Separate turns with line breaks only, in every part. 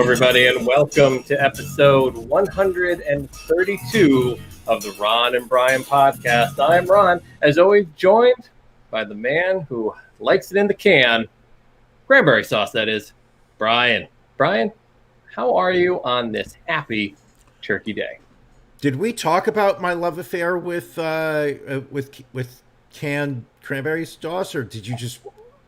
everybody, and welcome to episode 132 of the Ron and Brian podcast. I'm Ron, as always, joined by the man who likes it in the can, cranberry sauce, that is, Brian. Brian, how are you on this happy Turkey Day?
Did we talk about my love affair with canned cranberry sauce, or did you just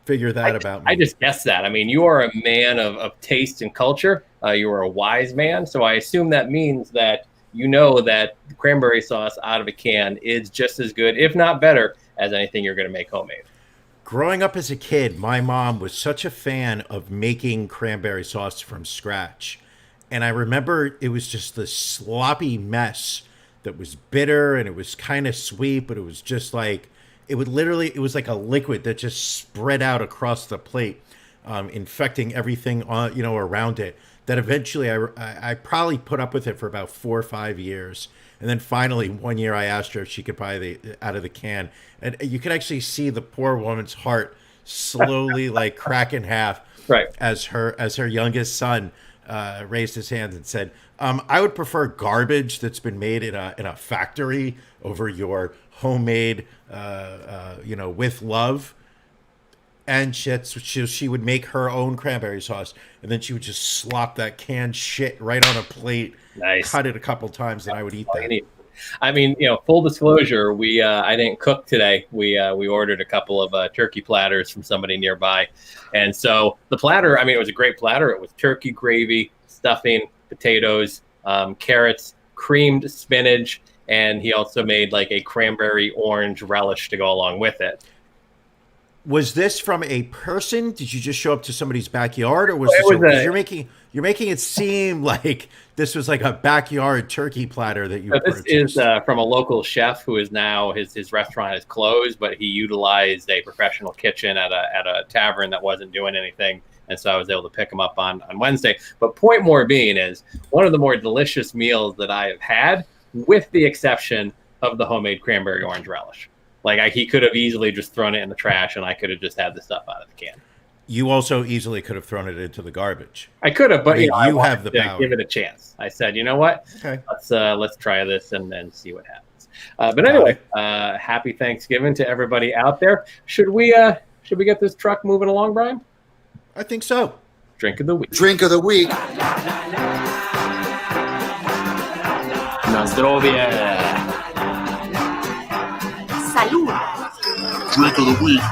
figure that about me?
I just guessed that. I mean, you are a man of taste and culture. You are a wise man, so I assume that means that you know that cranberry sauce out of a can is just as good, if not better, as anything you're going to make homemade.
Growing up as a kid, my mom was such a fan of making cranberry sauce from scratch. And I remember it was just this sloppy mess that was bitter and it was kind of sweet, but it was just like, it was like a liquid that just spread out across the plate, infecting everything around it. That eventually I probably put up with it for about 4 or 5 years. And then finally, one year I asked her if she could buy out of the can. And you could actually see the poor woman's heart slowly like crack in half,
right,
as her youngest son raised his hand and said, I would prefer garbage that's been made in a factory over your homemade, with love. And she would make her own cranberry sauce, and then she would just slop that canned shit right on a plate,
nice,
cut it a couple times, and I would eat that.
I mean, full disclosure, I didn't cook today. We ordered a couple of turkey platters from somebody nearby. And so the platter, I mean, it was a great platter. It was turkey gravy, stuffing, potatoes, carrots, creamed spinach, and he also made like a cranberry orange relish to go along with it.
Was this from a person? Did you just show up to somebody's backyard, or was this you're making it seem like this was like a backyard turkey platter that you purchased?
This is from a local chef who is now his restaurant is closed, but he utilized a professional kitchen at a tavern that wasn't doing anything, and so I was able to pick him up on Wednesday. But point more being is one of the more delicious meals that I have had, with the exception of the homemade cranberry orange relish. Like he could have easily just thrown it in the trash, and I could have just had the stuff out of the can.
You also easily could have thrown it into the garbage.
I could have, but I
have the power.
Give it a chance. I said, you know what?
Okay.
Let's try this and then see what happens. But anyway, happy Thanksgiving to everybody out there. Should we get this truck moving along, Brian?
I think so.
Drink of the week.
Drink of the week.
Na zdrowie.
Salud.
Drink of the week.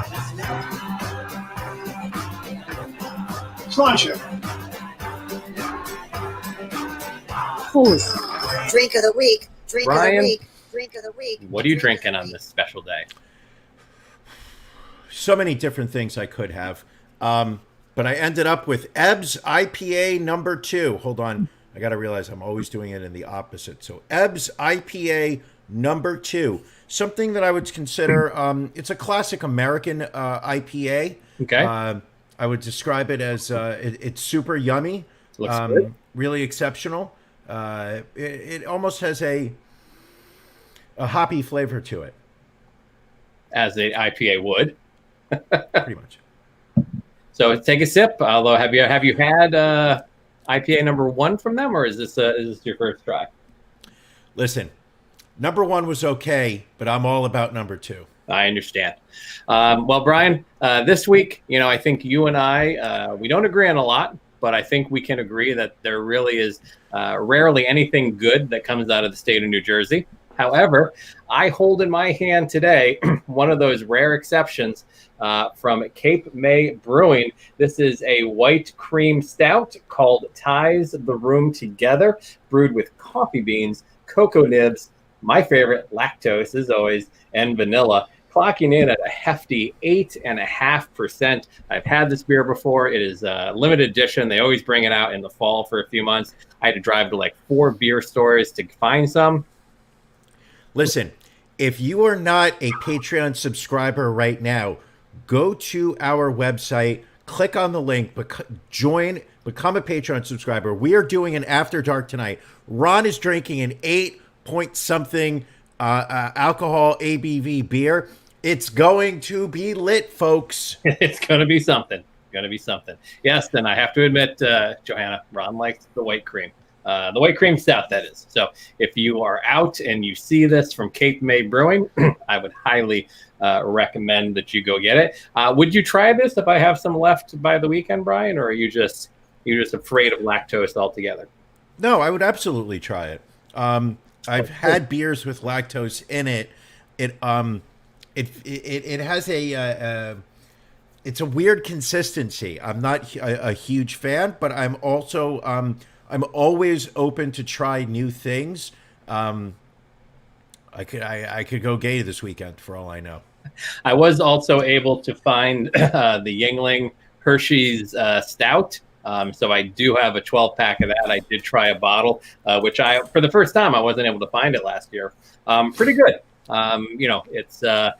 Pleasure.
Who's?
Drink of the week. Drink
Brian,
of the week. Drink of the week.
What are you drinking on this special day?
So many different things I could have. But I ended up with Ebbs IPA number 2. Hold on. I got to realize I'm always doing it in the opposite. So Ebbs IPA number 2. Something that I would consider, it's a classic American IPA.
Okay.
I would describe it as it's super yummy.
Looks good.
Really exceptional. It almost has a hoppy flavor to it.
As the IPA would.
Pretty much.
So take a sip. Although, have you had IPA number 1 from them, or is this your first try?
Listen, number 1 was okay, but I'm all about number 2.
I understand. Well, Brian, this week, I think you and I, we don't agree on a lot, but I think we can agree that there really is rarely anything good that comes out of the state of New Jersey. However, I hold in my hand today one of those rare exceptions from Cape May Brewing. This is a white cream stout called Ties the Room Together, brewed with coffee beans, cocoa nibs, my favorite, lactose as always, and vanilla, clocking in at a hefty 8.5%. I've had this beer before. It is a limited edition. They always bring it out in the fall for a few months. I had to drive to like 4 beer stores to find some.
Listen, if you are not a Patreon subscriber right now, go to our website, click on the link, become a Patreon subscriber. We are doing an After Dark tonight. Ron is drinking an 8-point-something alcohol ABV beer. It's going to be lit, folks.
It's going to be something. going to be something. Yes, and I have to admit, Johanna, Ron likes the white cream. The white cream stout, that is. So if you are out and you see this from Cape May Brewing, I would highly recommend that you go get it. Would you try this if I have some left by the weekend, Brian, or are you're just afraid of lactose altogether?
No, I would absolutely try it. I've had beers with lactose in it. It has it's a weird consistency. I'm not a huge fan, but I'm also I'm always open to try new things. I could go gay this weekend for all I know.
I was also able to find the Yingling Hershey's stout. So I do have a 12-pack of that. I did try a bottle, which for the first time, I wasn't able to find it last year. Pretty good. It's a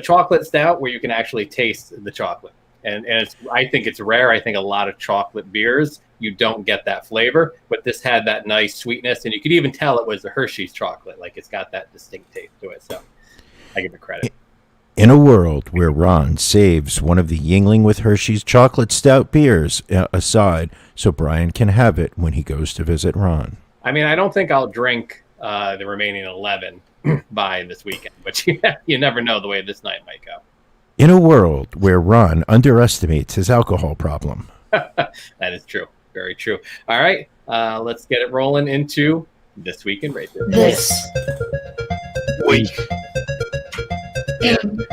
chocolate stout where you can actually taste the chocolate. And I think it's rare. I think a lot of chocolate beers, you don't get that flavor, but this had that nice sweetness, and you could even tell it was a Hershey's chocolate. Like, it's got that distinct taste to it. So I give it credit.
In a world where Ron saves one of the Yingling with Hershey's chocolate stout beers aside so Brian can have it when he goes to visit Ron.
I mean, I don't think I'll drink the remaining 11 by this weekend, but you never know the way this night might go.
In a world where Ron underestimates his alcohol problem.
That is true. Very true. All right. Let's get it rolling into This Week in Racism.
This
Week.
in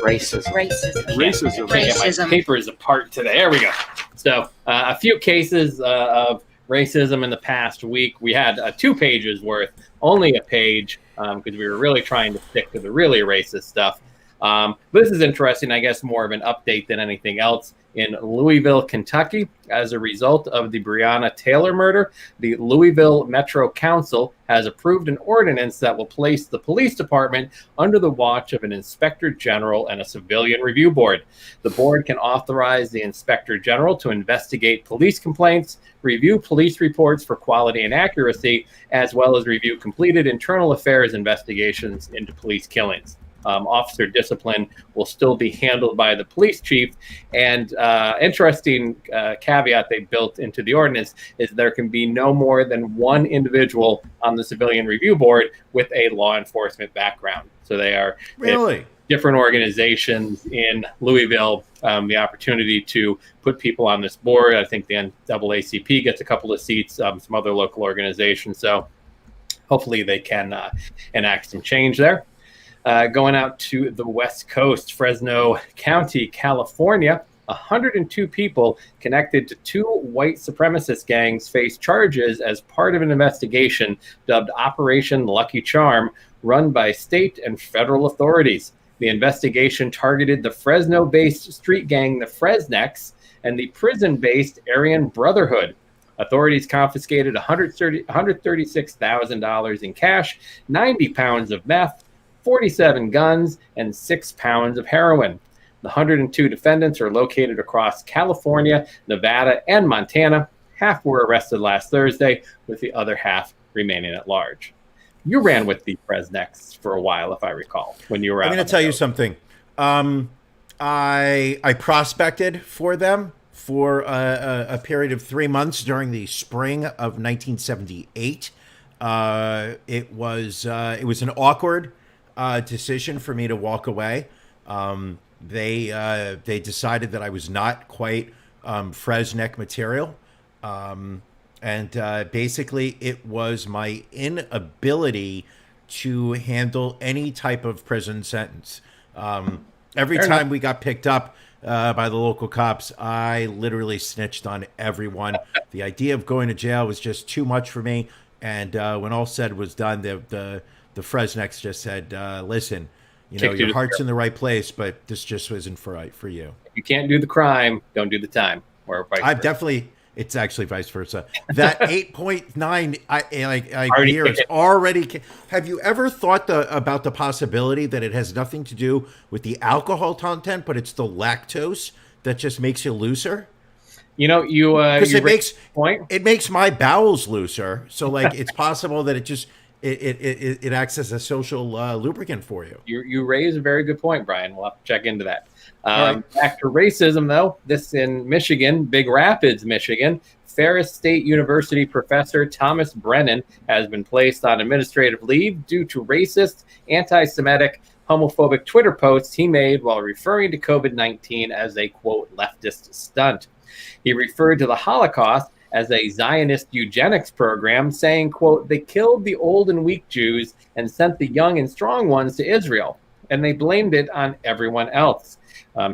Racism.
Racism.
I can't get my papers apart today. There we go. So a few cases of racism in the past week. We had 2 pages worth, only a page, because we were really trying to stick to the really racist stuff. But this is interesting, I guess, more of an update than anything else. In Louisville, Kentucky, as a result of the Breonna Taylor murder, the Louisville Metro Council has approved an ordinance that will place the police department under the watch of an inspector general and a civilian review board. The board can authorize the inspector general to investigate police complaints, review police reports for quality and accuracy, as well as review completed internal affairs investigations into police killings. Officer discipline will still be handled by the police chief. And interesting caveat they built into the ordinance is there can be no more than one individual on the civilian review board with a law enforcement background. So they are
Really?
different organizations in Louisville, the opportunity to put people on this board. I think the NAACP gets a couple of seats, some other local organizations. So hopefully they can enact some change there. Going out to the West Coast, Fresno County, California, 102 people connected to 2 white supremacist gangs face charges as part of an investigation dubbed Operation Lucky Charm, run by state and federal authorities. The investigation targeted the Fresno-based street gang, the Fresnex, and the prison-based Aryan Brotherhood. Authorities confiscated $136,000 in cash, 90 pounds of meth, 47 guns, and 6 pounds of heroin. The 102 defendants are located across California, Nevada, and Montana. Half were arrested last Thursday, with the other half remaining at large. You ran with the Fresnex for a while, if I recall, when you were out.
I'm going to tell you something. I prospected for them for a period of 3 months during the spring of 1978. It was an awkward decision for me to walk away. They decided that I was not quite Fresnex material, and basically it was my inability to handle any type of prison sentence. Every time we got picked up by the local cops, I literally snitched on everyone. The idea of going to jail was just too much for me. And when all said was done, the Fresnex just said, listen, your heart's in the right place, but this just isn't for you.
If you can't do the crime, don't do the time. Or
it's actually vice versa. That 8.9 beer is already. Have you ever thought about the possibility that it has nothing to do with the alcohol content, but it's the lactose that just makes you looser?
Because
it makes my bowels looser. So it's possible that it just it acts as a social lubricant for you.
You raise a very good point, Brian. We'll have to check into that.
Right.
Back to racism, though. This in Michigan, Big Rapids, Michigan. Ferris State University professor Thomas Brennan has been placed on administrative leave due to racist, anti-Semitic, homophobic Twitter posts he made while referring to COVID-19 as a, quote, leftist stunt. He referred to the Holocaust as a Zionist eugenics program, saying, quote, they killed the old and weak Jews and sent the young and strong ones to Israel, and they blamed it on everyone else.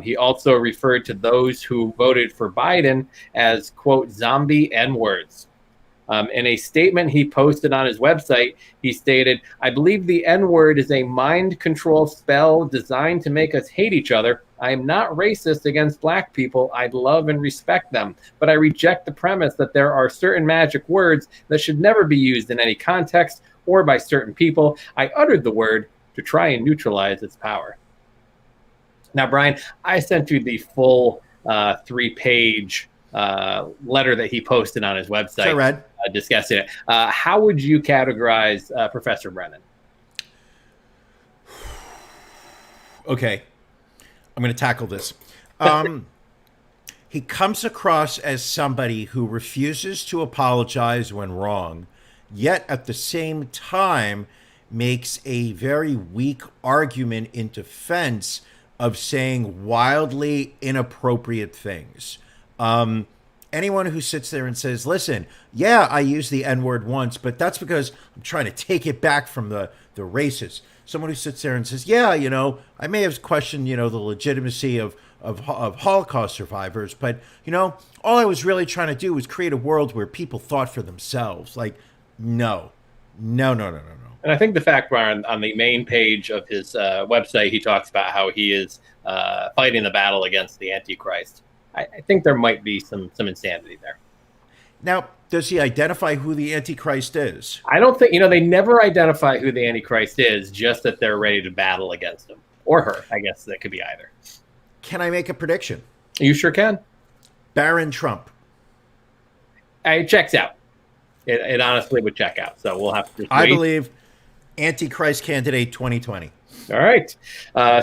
He also referred to those who voted for Biden as, quote, zombie N-words. In a statement he posted on his website, he stated, I believe the N-word is a mind control spell designed to make us hate each other. I am not racist against black people. I love and respect them. But I reject the premise that there are certain magic words that should never be used in any context or by certain people. I uttered the word to try and neutralize its power. Now, Brian, I sent you the full 3-page letter that he posted on his website.
I read.
Discussing it. How would you categorize Professor Brennan?
Okay. I'm going to tackle this. He comes across as somebody who refuses to apologize when wrong, yet at the same time makes a very weak argument in defense of saying wildly inappropriate things. Anyone who sits there and says, listen, yeah, I used the N-word once, but that's because I'm trying to take it back from the racists. Someone who sits there and says, yeah, I may have questioned, the legitimacy of Holocaust survivors, but, all I was really trying to do was create a world where people thought for themselves. Like, no.
And I think the fact, Brian, on the main page of his website, he talks about how he is fighting the battle against the Antichrist. I think there might be some insanity there.
Now, does he identify who the Antichrist is?
I don't think, they never identify who the Antichrist is, just that they're ready to battle against him. Or her. I guess that could be either.
Can I make a prediction?
You sure can.
Baron Trump.
It checks out. It honestly would check out. So we'll have to just wait.
I believe Antichrist candidate 2020.
All right.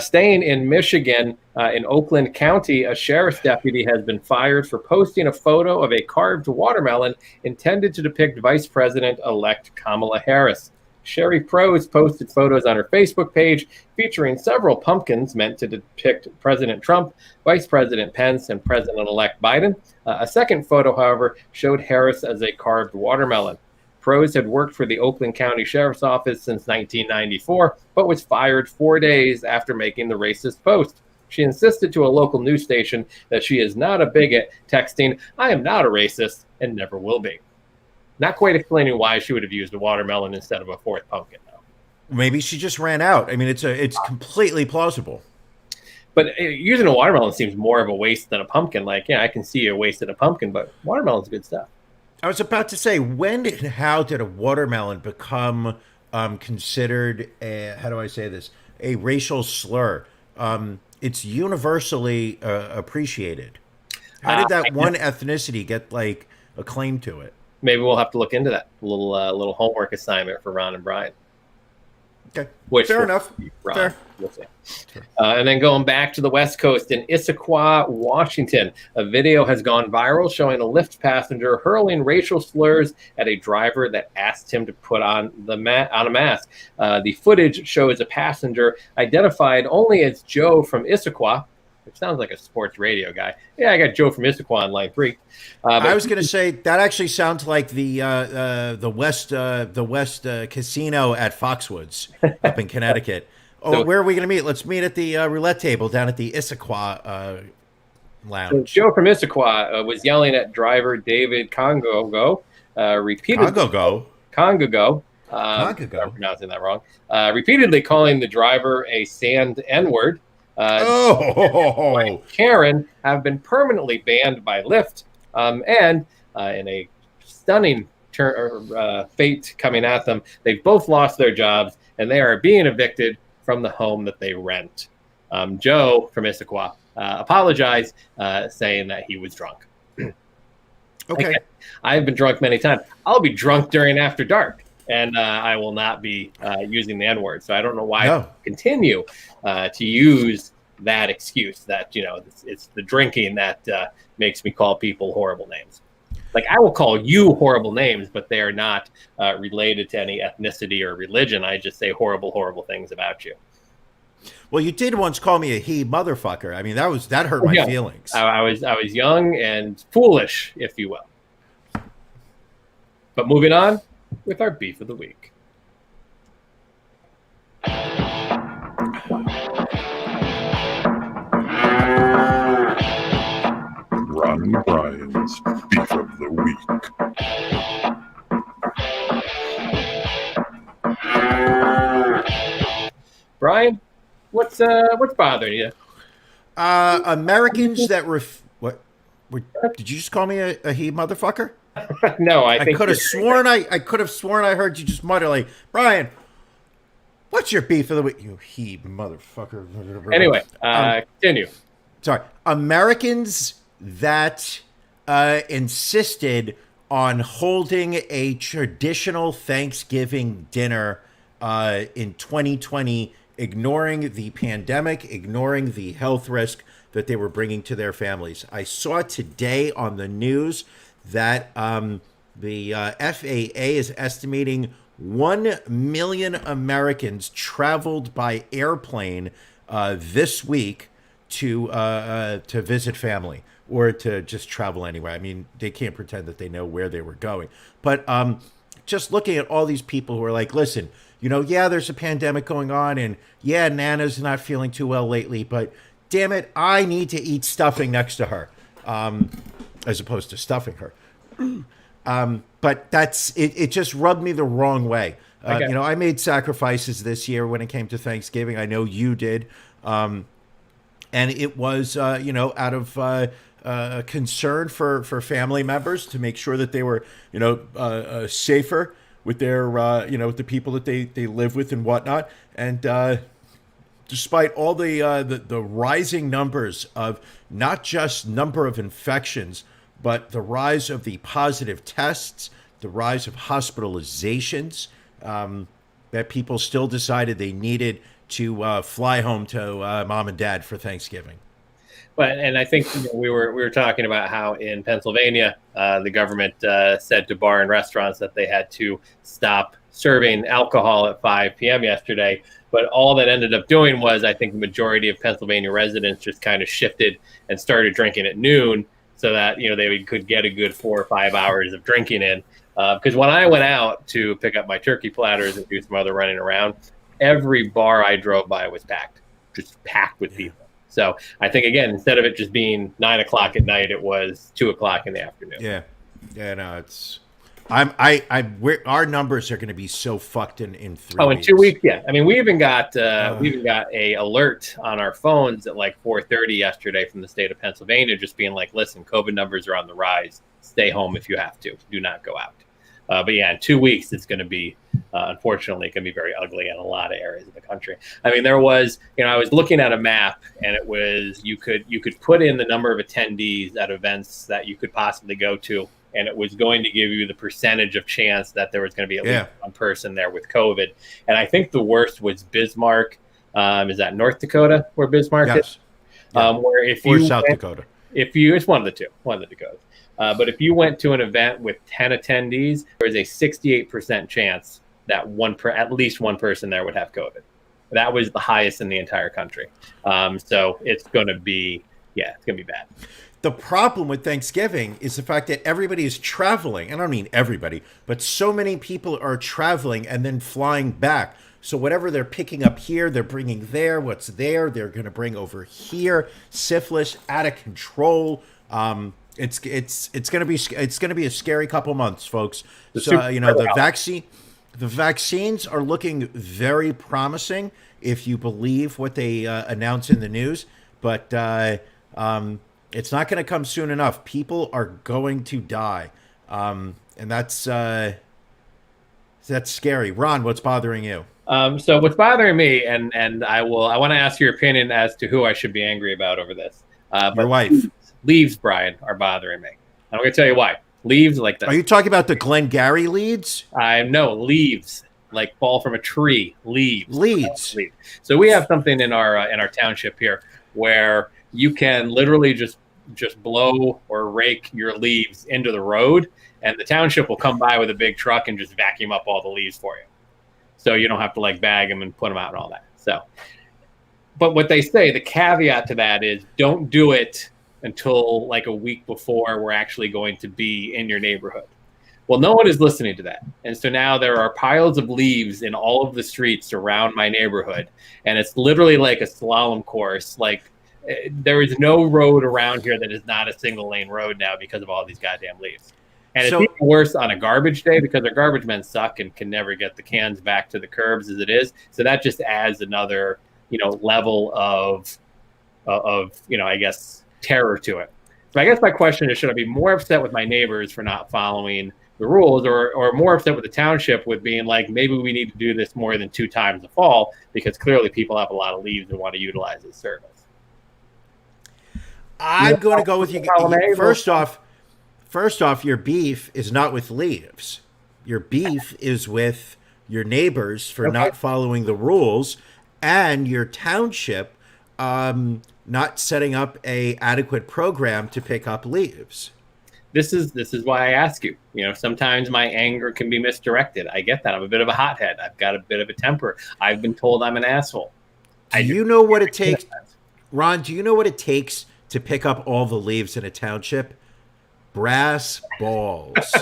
Staying in Michigan, in Oakland County, a sheriff's deputy has been fired for posting a photo of a carved watermelon intended to depict Vice President-elect Kamala Harris. Sherry Prose posted photos on her Facebook page featuring several pumpkins meant to depict President Trump, Vice President Pence, and President-elect Biden. A second photo, however, showed Harris as a carved watermelon. Prose had worked for the Oakland County Sheriff's Office since 1994, but was fired 4 days after making the racist post. She insisted to a local news station that she is not a bigot, texting, I am not a racist and never will be. Not quite explaining why she would have used a watermelon instead of a fourth pumpkin, though.
Maybe she just ran out. I mean, it's completely plausible.
But using a watermelon seems more of a waste than a pumpkin. Like, yeah, I can see a wasted a pumpkin, but watermelon's good stuff.
I was about to say, when and how did a watermelon become considered a racial slur? It's universally appreciated. How did that one ethnicity get a claim to it?
Maybe we'll have to look into that. A little homework assignment for Ron and Brian.
Okay,
Fair
enough. Fair.
We'll see. And then going back to the West Coast in Issaquah, Washington, a video has gone viral showing a Lyft passenger hurling racial slurs at a driver that asked him to put on a mask. The footage shows a passenger identified only as Joe from Issaquah, which sounds like a sports radio guy. Yeah, I got Joe from Issaquah on line 3.
I was going to say that actually sounds like the West Casino at Foxwoods up in Connecticut. Oh, where are we going to meet? Let's meet at the roulette table down at the Issaquah lounge. So
Joe from Issaquah was yelling at driver David Congogo repeatedly. Congogo. I'm pronouncing that wrong. Repeatedly calling the driver a sand N-word. Karen have been permanently banned by Lyft, and in a stunning fate coming at them, they've both lost their jobs and they are being evicted from the home that they rent. Joe from Issaquah apologized, saying that he was drunk.
Okay.
I've been drunk many times. I'll be drunk during After Dark. and I will not be using the N-word. So I don't know why
No.
I continue to use that excuse that, it's the drinking that makes me call people horrible names. Like, I will call you horrible names, but they are not related to any ethnicity or religion. I just say horrible, horrible things about you.
Well, you did once call me a he motherfucker. I mean, that hurt my feelings.
I was young and foolish, if you will. But moving on with our beef of the week.
Ron and Brian's Beef of the Week.
Brian, what's bothering you?
Americans that what? Did you just call me a he motherfucker?
No, I
could have sworn I could have sworn I heard you just mutter like, Brian, what's your beef of the week? You he motherfucker.
Anyway, continue.
Sorry. Americans that insisted on holding a traditional Thanksgiving dinner in 2020, ignoring the pandemic, ignoring the health risk that they were bringing to their families. I saw today on the news that the FAA is estimating 1 million Americans traveled by airplane this week to visit family or to just travel anywhere. I mean, they can't pretend that they know where they were going. But just looking at all these people who are like, listen, yeah, there's a pandemic going on, and yeah, Nana's not feeling too well lately, but damn it, I need to eat stuffing next to her, as opposed to stuffing her. But that's it. It just rubbed me the wrong way.
Okay.
I made sacrifices this year when it came to Thanksgiving. I know you did. And it was, out of concern for family members to make sure that they were, safer with their, with the people that they live with and whatnot. And despite all the rising numbers of not just number of infections, but the rise of the positive tests, the rise of hospitalizations, that people still decided they needed to fly home to mom and dad for Thanksgiving.
But and I think we were talking about how in Pennsylvania the government said to bar and restaurants that they had to stop serving alcohol at 5 p.m. yesterday. But all that ended up doing was, I think the majority of Pennsylvania residents just kind of shifted and started drinking at noon, so that they could get a good 4 or 5 hours of drinking in. Because when I went out to pick up my turkey platters and do some other running around, every bar I drove by was just packed with people. So I think, again, instead of it just being 9 o'clock at night, it was 2 o'clock in the afternoon.
Yeah, no, it's. Our numbers are going to be so fucked in 3 weeks.
Oh, in 2 weeks, yeah. I mean, we even got a alert on our phones at like 4:30 yesterday from the state of Pennsylvania, just being like, "Listen, COVID numbers are on the rise. Stay home if you have to. Do not go out." But yeah, in 2 weeks, it's going to be, unfortunately, it can be very ugly in a lot of areas of the country. I mean, there was, I was looking at a map, and it was you could put in the number of attendees at events that you could possibly go to, and it was going to give you the percentage of chance that there was going to be at least one person there with COVID. And I think the worst was Bismarck. Is that North Dakota where Bismarck is?
Yeah.
Where if
or
you
South Dakota.
It's one of the two, one of the Dakotas. But if you went to an event with 10 attendees, there was a 68% chance that at least one person there would have COVID. That was the highest in the entire country. So it's going to be bad.
The problem with Thanksgiving is the fact that everybody is traveling. And I don't mean everybody, but so many people are traveling and then flying back. So whatever they're picking up here, they're bringing there. What's there, they're going to bring over here. Syphilis out of control. It's going to be a scary couple months, folks. The vaccines are looking very promising if you believe what they announce in the news, but it's not going to come soon enough. People are going to die, and that's scary. Ron, what's bothering you?
So what's bothering me, and I want to ask your opinion as to who I should be angry about over this.
Your wife.
Leaves, Brian, are bothering me. I'm going to tell you why. Leaves like
Are
the
you talking about the Glengarry leads?
I know leaves like fall from a tree. Leaves.
Leads.
So we have something in our township here where you can literally just blow or rake your leaves into the road, and the township will come by with a big truck and just vacuum up all the leaves for you. So you don't have to like bag them and put them out and all that. So, but what they say, the caveat to that is don't do it until like a week before we're actually going to be in your neighborhood. Well, no one is listening to that. And so now there are piles of leaves in all of the streets around my neighborhood. And it's literally like a slalom course. Like there is no road around here that is not a single lane road now because of all these goddamn leaves. And it's even worse on a garbage day because our garbage men suck and can never get the cans back to the curbs as it is. So that just adds another, level of I guess, terror to it. So I guess my question is, should I be more upset with my neighbors for not following the rules or more upset with the township with being like, maybe we need to do this more than 2 times a fall because clearly people have a lot of leaves and want to utilize this service?
I'm going to go with you. First off, your beef is not with leaves. Your beef is with your neighbors for not following the rules and your township not setting up a adequate program to pick up leaves.
This is why I ask you. Sometimes my anger can be misdirected. I get that. I'm a bit of a hothead. I've got a bit of a temper. I've been told I'm an asshole.
Do you know what it takes, Ron? Do you know what it takes to pick up all the leaves in a township? Brass balls.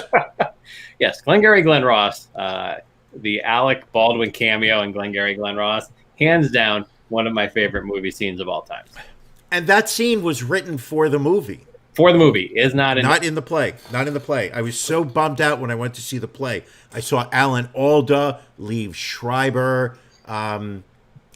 Yes, Glengarry Glen Ross, the Alec Baldwin cameo in Glengarry Glen Ross, hands down one of my favorite movie scenes of all time.
And that scene was written for the movie.
For the movie, is not
in the play. Not in the play. I was so bummed out when I went to see the play. I saw Alan Alda, Liev Schreiber, a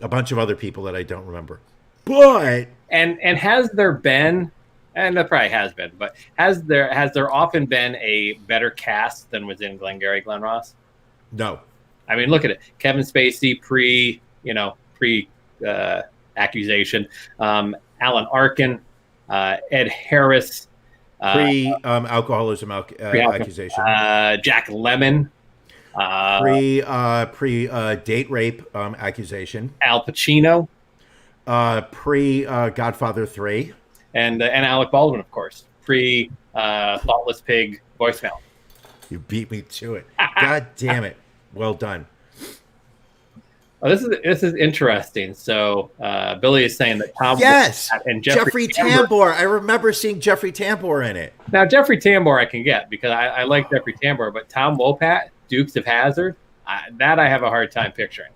bunch of other people that I don't remember. But
and has there been, and there probably has been, but has there often been a better cast than was in Glengarry Glen Ross?
No.
I mean, look at it. Kevin Spacey pre accusation, Alan Arkin, Ed Harris,
alcoholism accusation,
Jack Lemmon,
pre date rape accusation,
Al Pacino,
pre Godfather 3,
and Alec Baldwin, of course, pre Thoughtless Pig voicemail.
You beat me to it. God damn it! Well done.
Oh, this is interesting. So Billy is saying that Tom
and Jeffrey Tambor. I remember seeing Jeffrey Tambor in it.
Now Jeffrey Tambor I can get because I like Jeffrey Tambor, but Tom Wopat, Dukes of Hazzard, that I have a hard time picturing.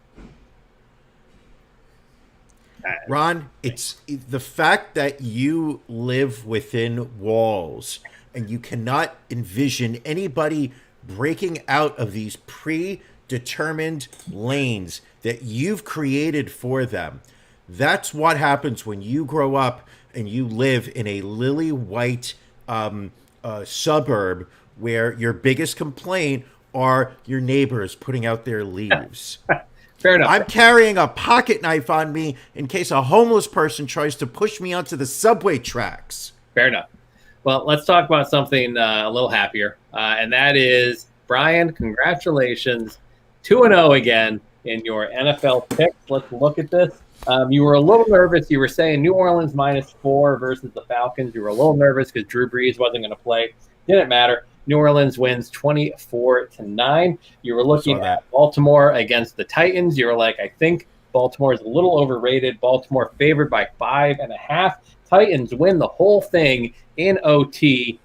Ron, it's the fact that you live within walls and you cannot envision anybody breaking out of these predetermined lanes that you've created for them. That's what happens when you grow up and you live in a lily white suburb where your biggest complaint are your neighbors putting out their leaves.
Fair enough.
I'm carrying a pocket knife on me in case a homeless person tries to push me onto the subway tracks.
Fair enough. Well, let's talk about something a little happier, and that is, Brian, congratulations. 2-0 again in your NFL picks. Let's look at this. You were a little nervous. You were saying New Orleans -4 versus the Falcons. You were a little nervous because Drew Brees wasn't going to play. Didn't matter. New Orleans wins 24-9. You were looking at Baltimore against the Titans. You were like, I think Baltimore is a little overrated. Baltimore favored by 5.5. Titans win the whole thing in OT,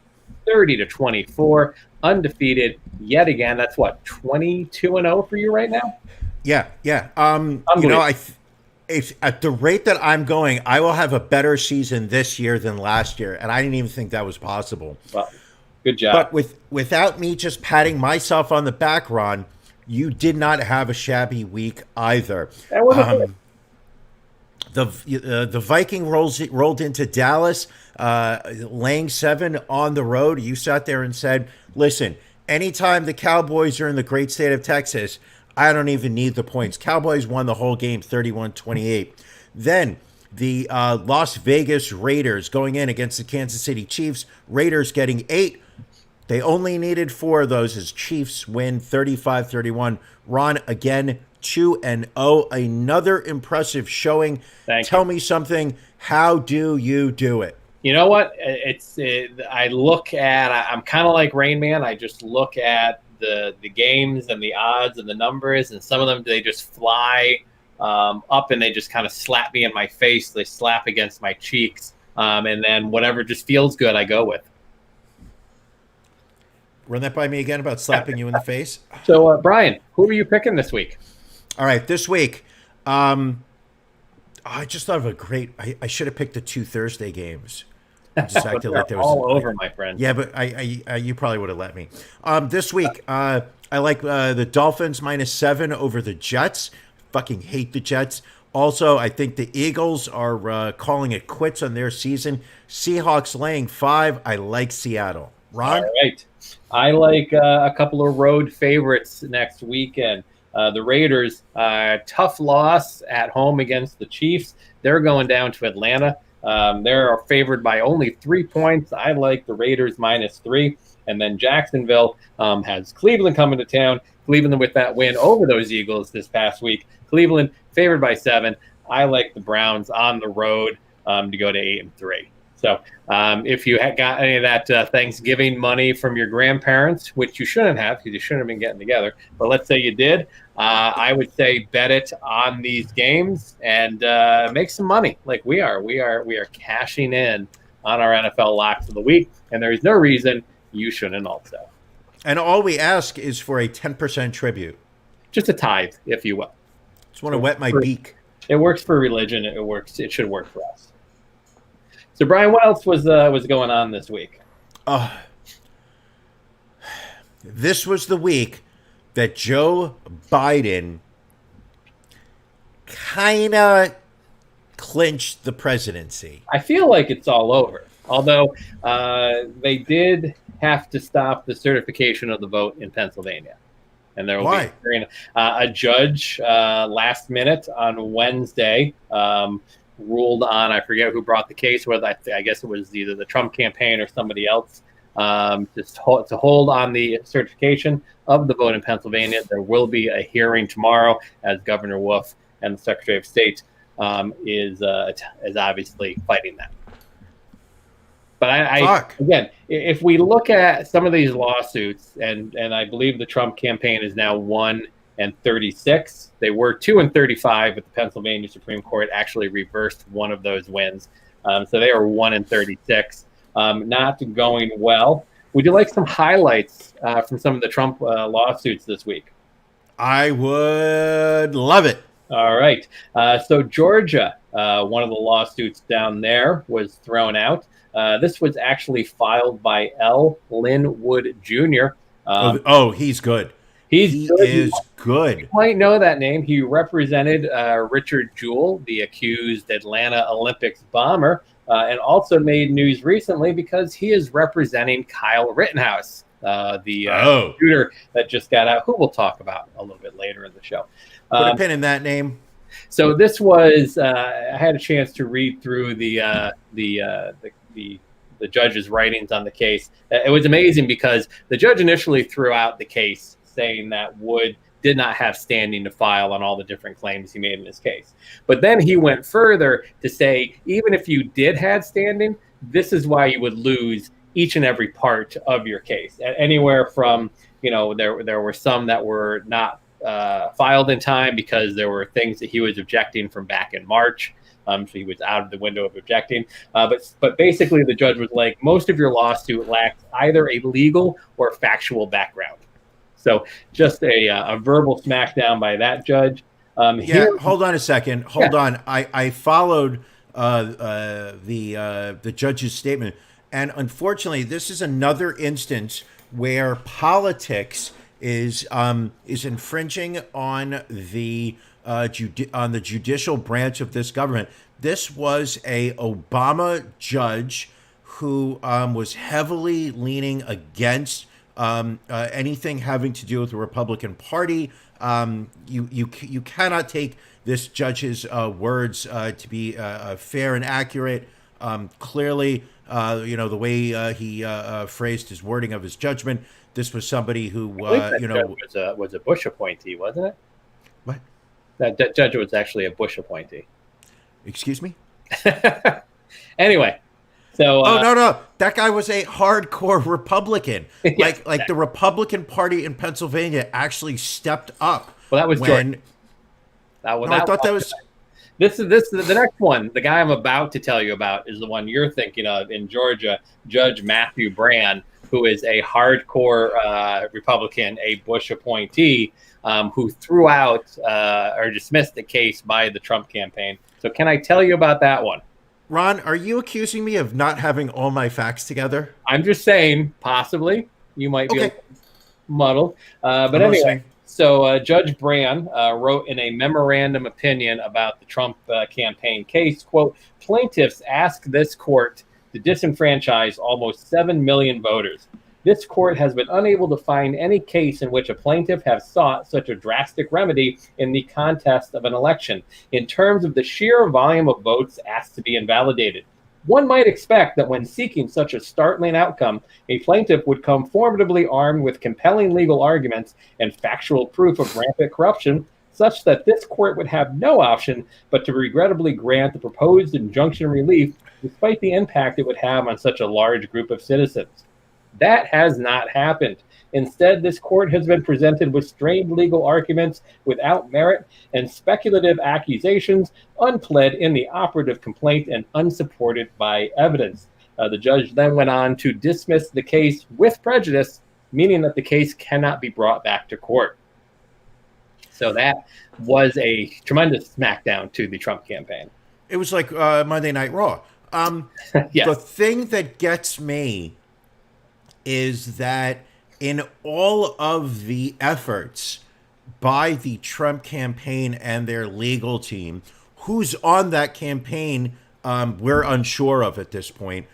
30-24. Undefeated yet again. That's what, 22-0 for you right now?
Yeah. If at the rate that I'm going, I will have a better season this year than last year, and I didn't even think that was possible.
Well, good job.
But without me just patting myself on the back, Ron, you did not have a shabby week either. The Viking rolled into Dallas, laying 7 on the road. You sat there and said, listen, anytime the Cowboys are in the great state of Texas, I don't even need the points. Cowboys won the whole game 31-28. Then the Las Vegas Raiders going in against the Kansas City Chiefs. Raiders getting 8. They only needed 4 of those as Chiefs win 35-31. Ron, again, 2-0. Another impressive showing. Tell me something. How do you do it?
You know what? I'm kind of like Rain Man. I just look at the games and the odds and the numbers, and some of them, they just fly up and they just kind of slap me in my face. They slap against my cheeks. And then whatever just feels good, I go with.
Run that by me again about slapping you in the face.
So, Brian, who are you picking this week?
All right, this week, I just thought of a great. I should have picked the 2 Thursday games. I just acted like there was
all over, my friend.
Yeah, but you probably would have let me. This week, I like the Dolphins -7 over the Jets. Fucking hate the Jets. Also, I think the Eagles are calling it quits on their season. Seahawks laying 5. I like Seattle. Ron?
All right. I like a couple of road favorites next weekend. The Raiders, tough loss at home against the Chiefs. They're going down to Atlanta. They're favored by only 3 points. I like the Raiders -3. And then Jacksonville has Cleveland coming to town. Cleveland with that win over those Eagles this past week. Cleveland favored by 7. I like the Browns on the road to go to 8-3. So if you had got any of that Thanksgiving money from your grandparents, which you shouldn't have because you shouldn't have been getting together, but let's say you did, I would say bet it on these games and make some money like we are. We are cashing in on our NFL locks of the week, and there is no reason you shouldn't also.
And all we ask is for a 10% tribute.
Just a tithe, if you will.
Just want to wet my beak.
It works for religion. It works. It should work for us. So, Brian, what else was going on this week?
This was the week that Joe Biden kind of clinched the presidency.
I feel like it's all over. Although they did have to stop the certification of the vote in Pennsylvania. And there will be a judge last minute on Wednesday ruled on, I forget who brought the case, whether I guess it was either the Trump campaign or somebody else, to hold on the certification of the vote in Pennsylvania. There will be a hearing tomorrow as Governor Wolf and the Secretary of State is obviously fighting that. But again, if we look at some of these lawsuits, and I believe the Trump campaign is now 1-36. They were 2-35, but the Pennsylvania Supreme Court actually reversed one of those wins. So they are 1-36. Not going well. Would you like some highlights from some of the Trump lawsuits this week?
I would love it.
All right. So Georgia, one of the lawsuits down there was thrown out. This was actually filed by L. Lynn Wood Jr.
He's good.
He
is good.
You might know that name. He represented Richard Jewell, the accused Atlanta Olympics bomber, and also made news recently because he is representing Kyle Rittenhouse, the shooter that just got out, who we'll talk about a little bit later in the show.
Put a pin in that name.
So this was I had a chance to read through the judge's writings on the case. It was amazing because the judge initially threw out the case saying that Wood did not have standing to file on all the different claims he made in his case. But then he went further to say, even if you did have standing, this is why you would lose each and every part of your case. Anywhere from, there were some that were not filed in time because there were things that he was objecting from back in March. So he was out of the window of objecting. But basically the judge was like, most of your lawsuit lacks either a legal or factual background. So just a verbal smackdown by that judge.
Hold on a second. Hold on. I followed the judge's statement. And unfortunately, this is another instance where politics is infringing on the judicial branch of this government. This was a Obama judge who was heavily leaning against anything having to do with the Republican Party. You cannot take this judge's words to be fair and accurate. Clearly, The way he phrased his wording of his judgment. This was somebody who,
was a Bush appointee, wasn't it?
What?
That judge was actually a Bush appointee.
Excuse me?
Anyway, so
no, that guy was a hardcore Republican.
Yes,
like the Republican Party in Pennsylvania actually stepped up.
Well, that was
when. I thought that was.
This is the next one. The guy I'm about to tell you about is the one you're thinking of in Georgia, Judge Matthew Brand, who is a hardcore Republican, a Bush appointee, who threw out or dismissed the case by the Trump campaign. So can I tell you about that one?
Ron, are you accusing me of not having all my facts together?
I'm just saying, possibly. You might be muddled. But
I'm
anyway,
listening.
So Judge Brand wrote in a memorandum opinion about the Trump campaign case, quote, plaintiffs ask this court to disenfranchise almost 7 million voters. This court has been unable to find any case in which a plaintiff has sought such a drastic remedy in the contest of an election in terms of the sheer volume of votes asked to be invalidated. One might expect that when seeking such a startling outcome, a plaintiff would come formidably armed with compelling legal arguments and factual proof of rampant corruption, such that this court would have no option but to regrettably grant the proposed injunction relief, despite the impact it would have on such a large group of citizens. That has not happened. Instead, this court has been presented with strained legal arguments without merit and speculative accusations unpled in the operative complaint and unsupported by evidence. The judge then went on to dismiss the case with prejudice, meaning that the case cannot be brought back to court. So that was a tremendous smackdown to the Trump campaign.
It was like Monday Night Raw.
Yes.
The thing that gets me is that in all of the efforts by the Trump campaign and their legal team, who's on that campaign, we're unsure of at this point.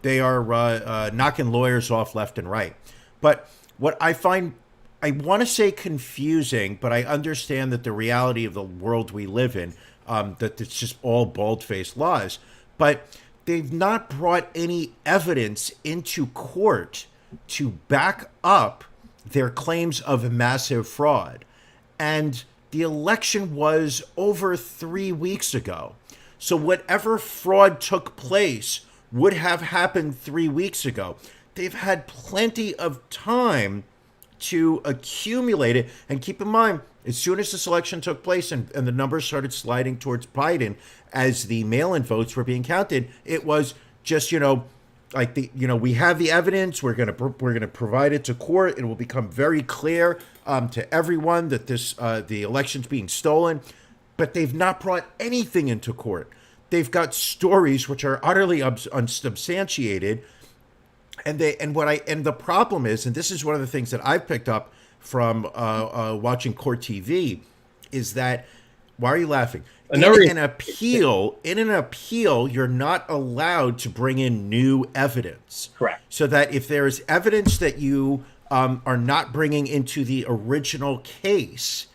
They are knocking lawyers off left and right. But what I find, I want to say confusing, but I understand that the reality of the world we live in, that it's just all bald-faced lies. But they've not brought any evidence into court to back up their claims of massive fraud. And the election was over 3 weeks ago. So whatever fraud took place would have happened 3 weeks ago. They've had plenty of time to accumulate it. And keep in mind, as soon as this election took place and the numbers started sliding towards Biden as the mail-in votes were being counted, it was just, like we have the evidence. We're gonna provide it to court. It will become very clear to everyone that the election's being stolen. But they've not brought anything into court. They've got stories which are utterly unsubstantiated. And the problem is, and this is one of the things that I've picked up from watching court TV, is that, why are you laughing? In an appeal, you're not allowed to bring in new evidence.
Correct.
So that if there is evidence that you are not bringing into the original case,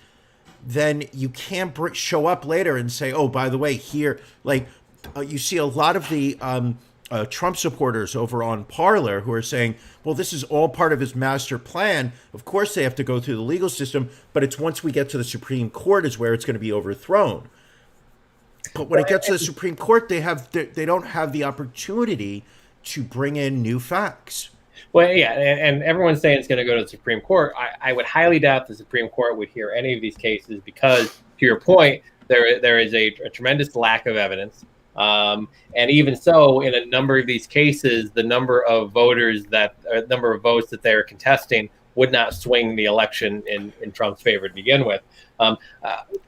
then you can't show up later and say, oh, by the way, here, you see a lot of the Trump supporters over on Parler who are saying, well, this is all part of his master plan. Of course, they have to go through the legal system, but it's once we get to the Supreme Court is where it's going to be overthrown. But when it gets to the Supreme Court, they don't have the opportunity to bring in new facts.
Well, yeah, and everyone's saying it's going to go to the Supreme Court. I would highly doubt the Supreme Court would hear any of these cases because, to your point, there is a tremendous lack of evidence. And even so, in a number of these cases, the number of votes that they're contesting would not swing the election in Trump's favor to begin with.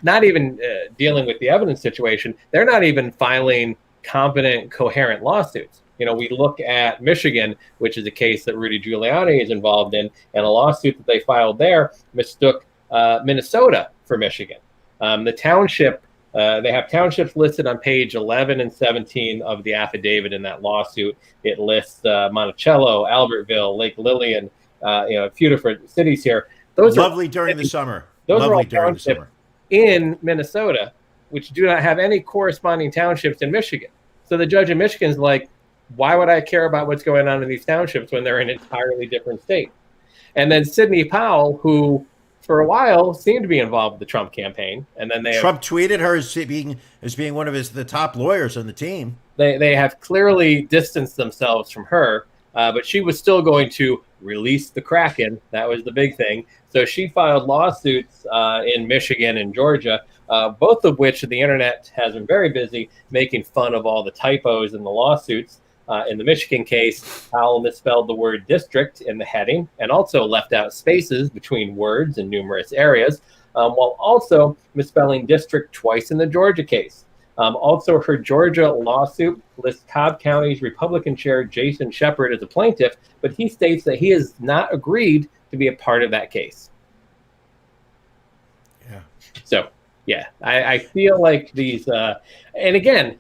Not even dealing with the evidence situation, they're not even filing competent, coherent lawsuits. We look at Michigan, which is a case that Rudy Giuliani is involved in, and a lawsuit that they filed there mistook Minnesota for Michigan. The township, they have townships listed on page 11 and 17 of the affidavit in that lawsuit. It lists Monticello, Albertville, Lake Lillian, a few different cities here. Those
lovely during the summer.
Those
lovely
are all
during the summer
in Minnesota, which do not have any corresponding townships in Michigan. So the judge in Michigan is like, why would I care about what's going on in these townships when they're in an entirely different state? And then Sidney Powell, who for a while seemed to be involved with the Trump campaign, and then
Trump tweeted her as being one of the top lawyers on the team.
They have clearly distanced themselves from her, but she was still going to release the Kraken. That was the big thing. So she filed lawsuits in Michigan and Georgia, both of which the internet has been very busy making fun of all the typos in the lawsuits. In the Michigan case, Powell misspelled the word district in the heading and also left out spaces between words in numerous areas, while also misspelling district twice in the Georgia case. Also, her Georgia lawsuit lists Cobb County's Republican chair Jason Shepard as a plaintiff, but he states that he has not agreed to be a part of that case.
Yeah.
So, yeah, I feel like these, and again,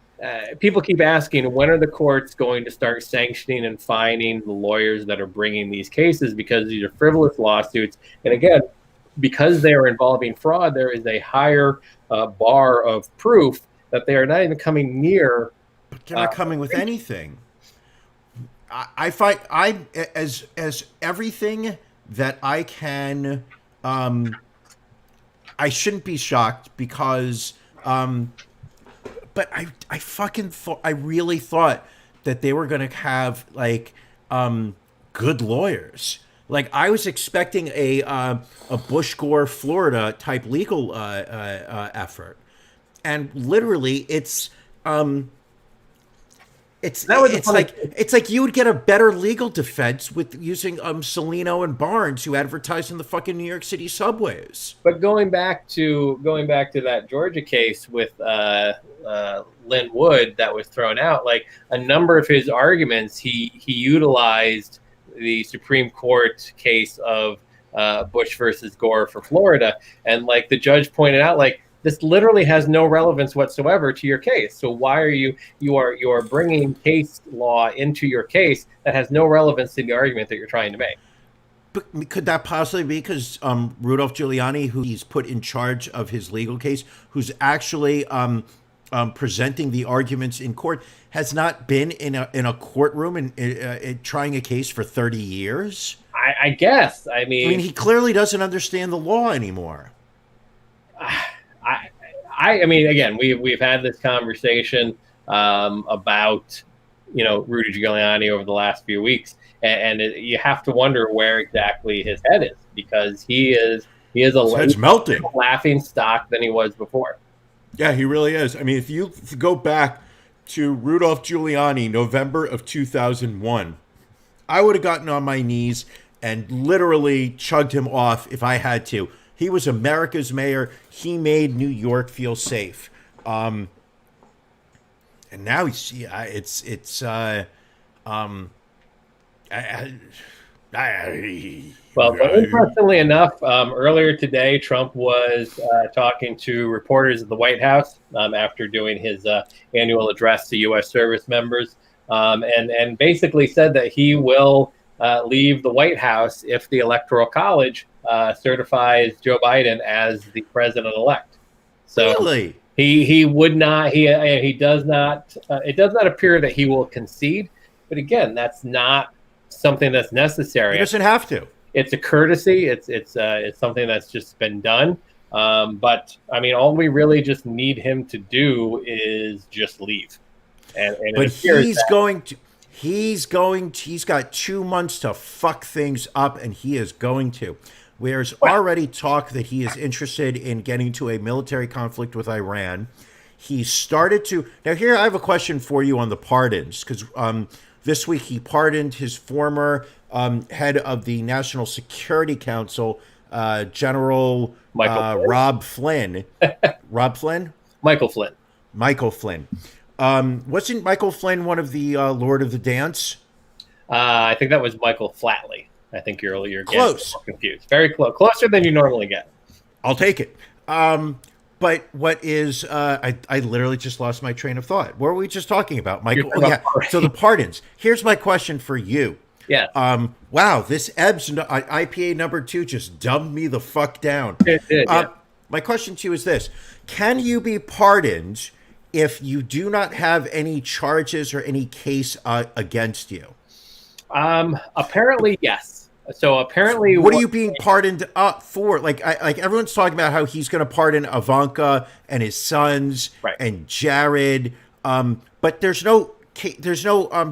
people keep asking, when are the courts going to start sanctioning and fining the lawyers that are bringing these cases, because these are frivolous lawsuits. And again, because they are involving fraud, there is a higher bar of proof that they are not even coming near.
But they're not coming with anything. I find as everything that I can. I shouldn't be shocked because. But I fucking thought, I really thought that they were going to have like good lawyers. Like I was expecting a Bush Gore Florida type legal effort, and literally it's like you would get a better legal defense with using Salino and Barnes, who advertised in the fucking New York City subways.
But going back to that Georgia case with Lynn Wood that was thrown out, like a number of his arguments, he utilized the Supreme Court case of Bush versus Gore for Florida, and like the judge pointed out, like this literally has no relevance whatsoever to your case. So why are you are bringing case law into your case that has no relevance to the argument that you're trying to make?
But could that possibly be because Rudolph Giuliani, who he's put in charge of his legal case, who's actually presenting the arguments in court, has not been in a courtroom and trying a case for 30 years?
I guess. I mean,
he clearly doesn't understand the law anymore.
I mean, again, we've had this conversation about Rudy Giuliani over the last few weeks, and you have to wonder where exactly his head is, because he is a
melting
laughing stock than he was before.
Yeah, he really is. I mean, if you go back to Rudolph Giuliani, November of 2001, I would have gotten on my knees and literally chugged him off if I had to. He was America's mayor. He made New York feel safe. And now
Well, interestingly enough, earlier today, Trump was talking to reporters at the White House after doing his annual address to U.S. service members, and basically said that he will leave the White House if the Electoral College certifies Joe Biden as the president-elect. So
really?
He would not. He does not. It does not appear that he will concede. But again, that's not something that's necessary.
He doesn't have to.
It's a courtesy. It's something that's just been done. But I mean, all we really just need him to do is just leave. And
but he's got 2 months to fuck things up, and he is going to. There's already talk that he is interested in getting to a military conflict with Iran. He started to. Now, here I have a question for you on the pardons, because this week he pardoned his former head of the National Security Council, General Rob Flynn. Rob Flynn?
Michael Flynn.
Michael Flynn. Wasn't Michael Flynn one of the Lord of the Dance?
I think that was Michael Flatley. I think you're
close.
Confused. Very close. Closer than you normally get.
I'll take it. But what is I literally just lost my train of thought. What were we just talking about, Michael? Oh, yeah. So the pardons. Here's my question for you.
Yeah.
Wow, this Ebbs IPA number 2 just dumbed me the fuck down.
It did, yeah.
My question to you is this: can you be pardoned if you do not have any charges or any case against you?
Apparently, yes. So apparently,
What are you being pardoned for? Like everyone's talking about how he's going to pardon Ivanka and his sons
Right.
and Jared, but there's no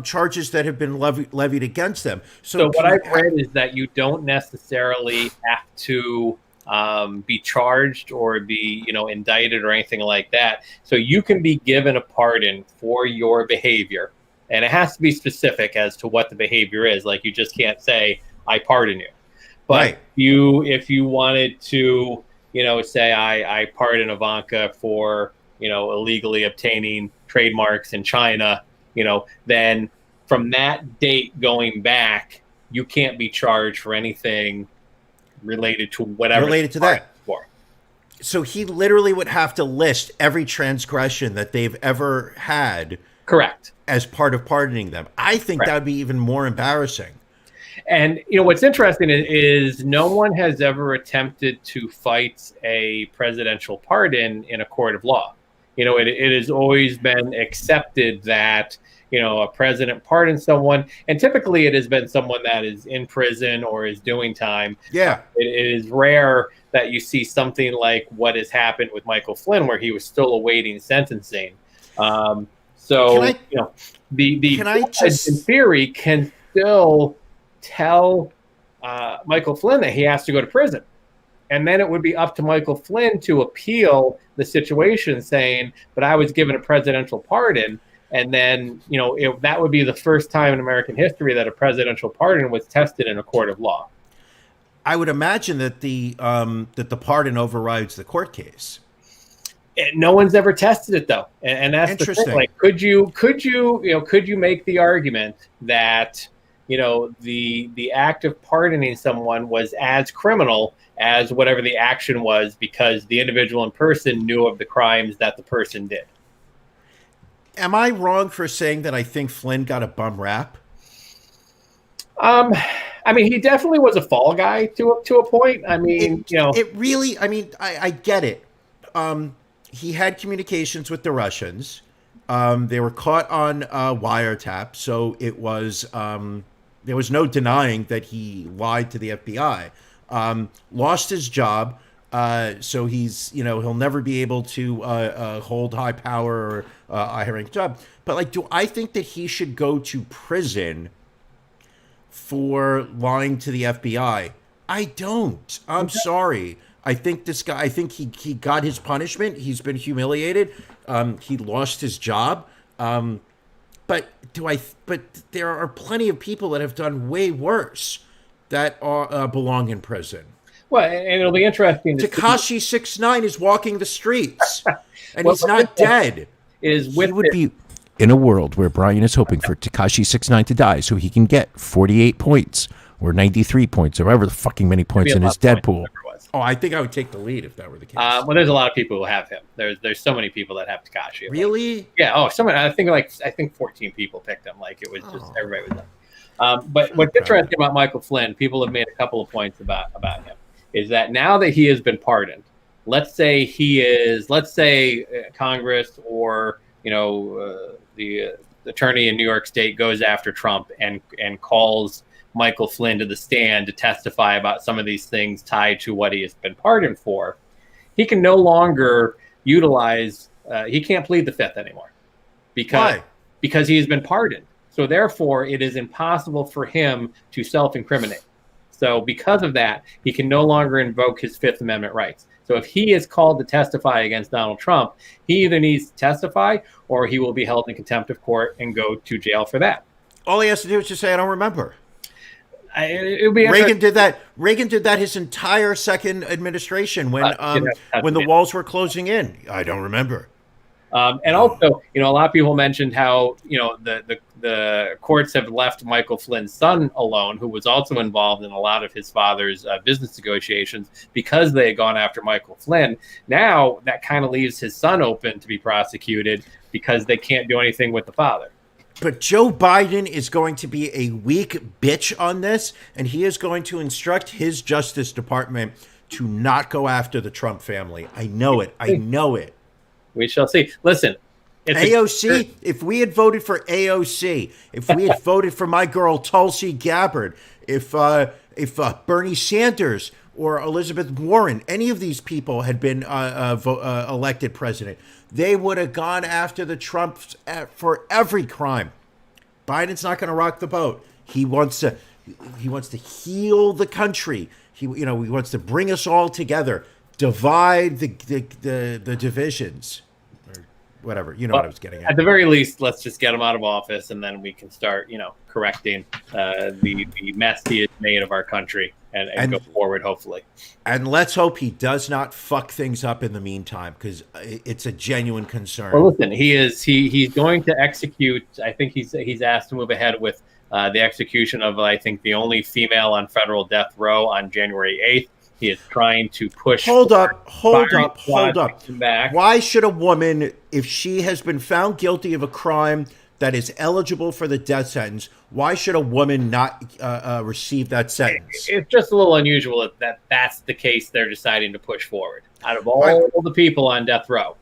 charges that have been levied against them.
So what I've read is that you don't necessarily have to be charged or be, indicted or anything like that. So you can be given a pardon for your behavior, and it has to be specific as to what the behavior is. Like, you just can't say, "I pardon you." But
Right.
if you wanted to, say, I pardon Ivanka for, illegally obtaining trademarks in China, then from that date going back, you can't be charged for anything related to whatever
related to that.
For.
So he literally would have to list every transgression that they've ever had.
Correct.
As part of pardoning them. I think
Correct.
that would be even more embarrassing.
And what's interesting is no one has ever attempted to fight a presidential pardon in a court of law. It has always been accepted that a president pardons someone, and typically it has been someone that is in prison or is doing time.
Yeah.
It is rare that you see something like what has happened with Michael Flynn, where he was still awaiting sentencing. The judge, in theory, can still tell Michael Flynn that he has to go to prison. And then it would be up to Michael Flynn to appeal the situation, saying, "But I was given a presidential pardon." And then, that would be the first time in American history that a presidential pardon was tested in a court of law.
I would imagine that the pardon overrides the court case.
No one's ever tested it, though, and that's
interesting.
The thing. Like, could you make the argument that the act of pardoning someone was as criminal as whatever the action was, because the individual in person knew of the crimes that the person did?
Am I wrong for saying that I think Flynn got a bum rap?
He definitely was a fall guy to a point.
It really. I get it. He had communications with the Russians. They were caught on wiretap, so it was there was no denying that he lied to the FBI. Lost his job. So he's, he'll never be able to hold high power or a high-ranking job. But, do I think that he should go to prison for lying to the FBI? I don't. I'm sorry. I think this guy, he got his punishment. He's been humiliated. He lost his job. But there are plenty of people that have done way worse that belong in prison.
Well, and it'll be interesting.
Tekashi 6ix9ine is walking the streets, and he's not dead.
He would be in a world where Brian is hoping for Tekashi 6ix9ine to die so he can get 48 points or 93 points or however the fucking many points in his Deadpool.
Oh, I think I would take the lead if that were the case.
Well, there's a lot of people who have him. There's so many people that have Tekashi.
Really?
Yeah. Oh, I think 14 people picked him. Like, it was just everybody was done. But what's interesting about Michael Flynn, people have made a couple of points about him, is that now that he has been pardoned, let's say Congress or the attorney in New York State goes after Trump and calls Michael Flynn to the stand to testify about some of these things tied to what he has been pardoned for. He can no longer utilize. He can't plead the fifth anymore because he has been pardoned. So therefore, it is impossible for him to self-incriminate. So because of that, he can no longer invoke his Fifth Amendment rights. So if he is called to testify against Donald Trump, he either needs to testify or he will be held in contempt of court and go to jail for that.
All he has to do is just say, "I don't remember."
Reagan
did that. Reagan did that his entire second administration when the walls were closing in. I don't remember.
And also, a lot of people mentioned how the courts have left Michael Flynn's son alone, who was also involved in a lot of his father's business negotiations, because they had gone after Michael Flynn. Now that kind of leaves his son open to be prosecuted because they can't do anything with the father.
But Joe Biden is going to be a weak bitch on this, and he is going to instruct his Justice Department to not go after the Trump family. I know it.
We shall see. Listen,
AOC, if we had voted for AOC, if we had voted for my girl Tulsi Gabbard, if Bernie Sanders or Elizabeth Warren, any of these people had been elected president, they would have gone after the Trumps for every crime. Biden's not going to rock the boat. He wants to heal the country. He wants to bring us all together, divide the divisions. Whatever, what I was getting at.
At the very least, let's just get him out of office, and then we can start, correcting the mess he has made of our country, and go forward, hopefully.
And let's hope he does not fuck things up in the meantime, because it's a genuine concern.
Well, listen, he's going to execute. I think he's asked to move ahead with the execution of, I think, the only female on federal death row on January 8th. He is trying to push.
Hold up.
Back.
Why should a woman, if she has been found guilty of a crime that is eligible for the death sentence, why should a woman not receive that sentence?
It's just a little unusual that that's the case they're deciding to push forward. Out of all the people on death row,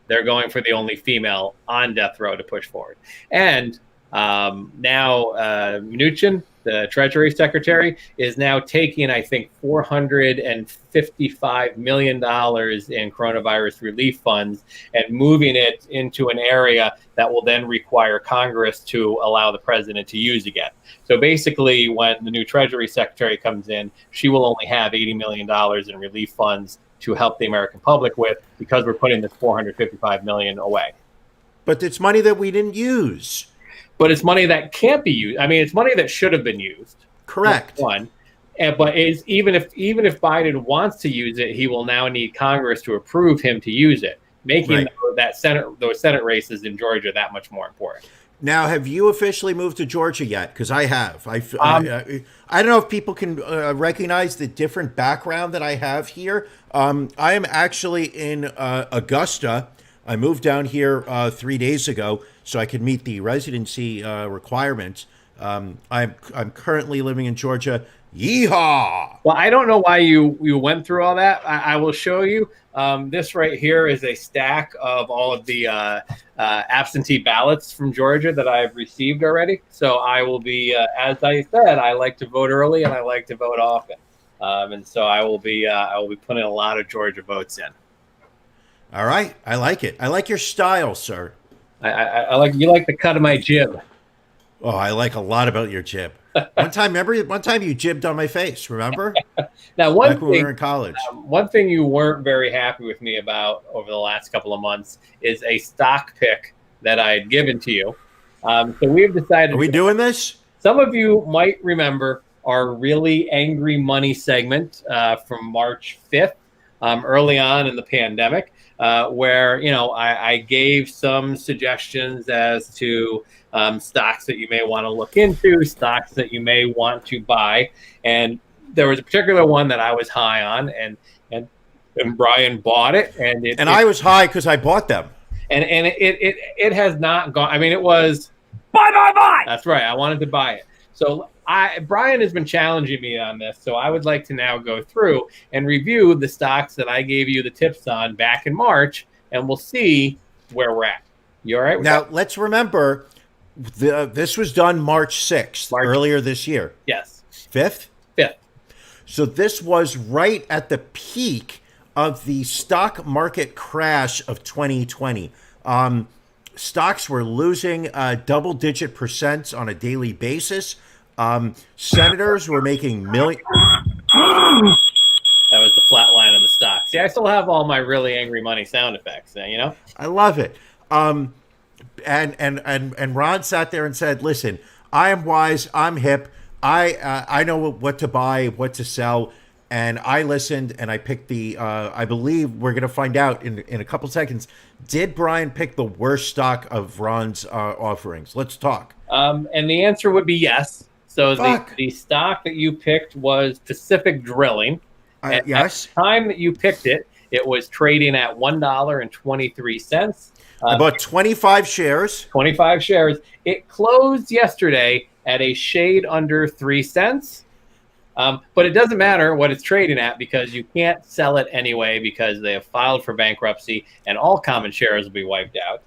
they're going for the only female on death row to push forward. And now Mnuchin, the Treasury Secretary, is now taking, I think, $455 million in coronavirus relief funds and moving it into an area that will then require Congress to allow the president to use again. So basically, when the new Treasury Secretary comes in, she will only have $80 million in relief funds to help the American public with, because we're putting this $455 million away.
But it's money that we didn't use.
But it's money that can't be used. I mean, it's money that should have been used.
Correct.
One, but even if Biden wants to use it, he will now need Congress to approve him to use it, making those Senate races in Georgia that much more important.
Now, have you officially moved to Georgia yet? Because I have. I don't know if people can recognize the different background that I have here. I am actually in Augusta. I moved down here 3 days ago so I could meet the residency requirements. I'm currently living in Georgia. Yeehaw!
Well, I don't know why you went through all that. I will show you. This right here is a stack of all of the absentee ballots from Georgia that I've received already. So I will be, as I said, I like to vote early and I like to vote often. And so I will be putting a lot of Georgia votes in.
All right. I like it. I like your style, sir.
I like the cut of my jib.
Oh, I like a lot about your jib. One time you jibbed on my face, remember?
Now,
when we were in college.
One thing you weren't very happy with me about over the last couple of months is a stock pick that I had given to you. So we've decided.
Are we doing this?
Some of you might remember our Really Angry Money segment from March 5th, early on in the pandemic. Where I gave some suggestions as to stocks that you may want to look into, stocks that you may want to buy, and there was a particular one that I was high on, and Brian bought it, and
I was high because I bought them,
and it has not gone. I mean, it was buy. That's right. I wanted to buy it, so. Brian has been challenging me on this, so I would like to now go through and review the stocks that I gave you the tips on back in March, and we'll see where we're at. You all right with
that? Let's remember, this was done March 6th, earlier this year.
Yes.
5th?
5th.
So this was right at the peak of the stock market crash of 2020. Stocks were losing double-digit percents on a daily basis. Senators were making millions.
That was the flat line of the stock. See, I still have all my Really Angry Money sound effects.
I love it. And Ron sat there and said, "Listen, I am wise. I'm hip. I know what to buy, what to sell." And I listened and I picked the. I believe we're going to find out in a couple seconds. Did Brian pick the worst stock of Ron's offerings? Let's talk.
And the answer would be yes. So the stock that you picked was Pacific Drilling.
Yes.
At the time that you picked it, it was trading at $1.23.
I bought 25 shares.
25 shares. It closed yesterday at a shade under 3 cents. But it doesn't matter what it's trading at because you can't sell it anyway because they have filed for bankruptcy and all common shares will be wiped out.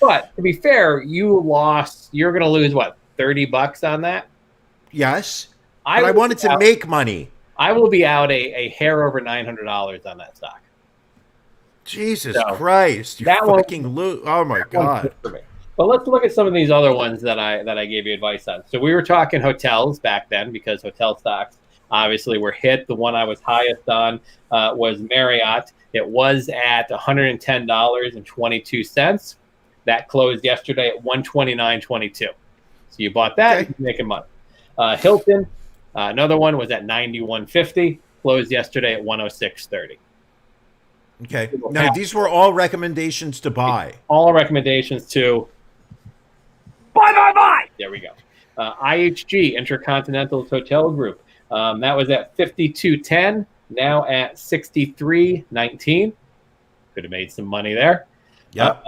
But to be fair, you lost. You're going to lose what, $30 on that?
Yes. But I wanted to make money.
I will be out a hair over $900 on that stock.
Jesus Christ! You fucking lose. Oh my God!
But let's look at some of these other ones that I gave you advice on. So we were talking hotels back then because hotel stocks obviously were hit. The one I was highest on was Marriott. It was at $110.22. That closed yesterday at $129.22. So you bought that, you're making money. Hilton, another one, was at $91.50. Closed yesterday at $106.30.
Okay. Now, these were all recommendations to buy.
All recommendations to buy. There we go. IHG, Intercontinental Hotel Group. That was at $52.10, now at $63.19. Could have made some money there.
Yep.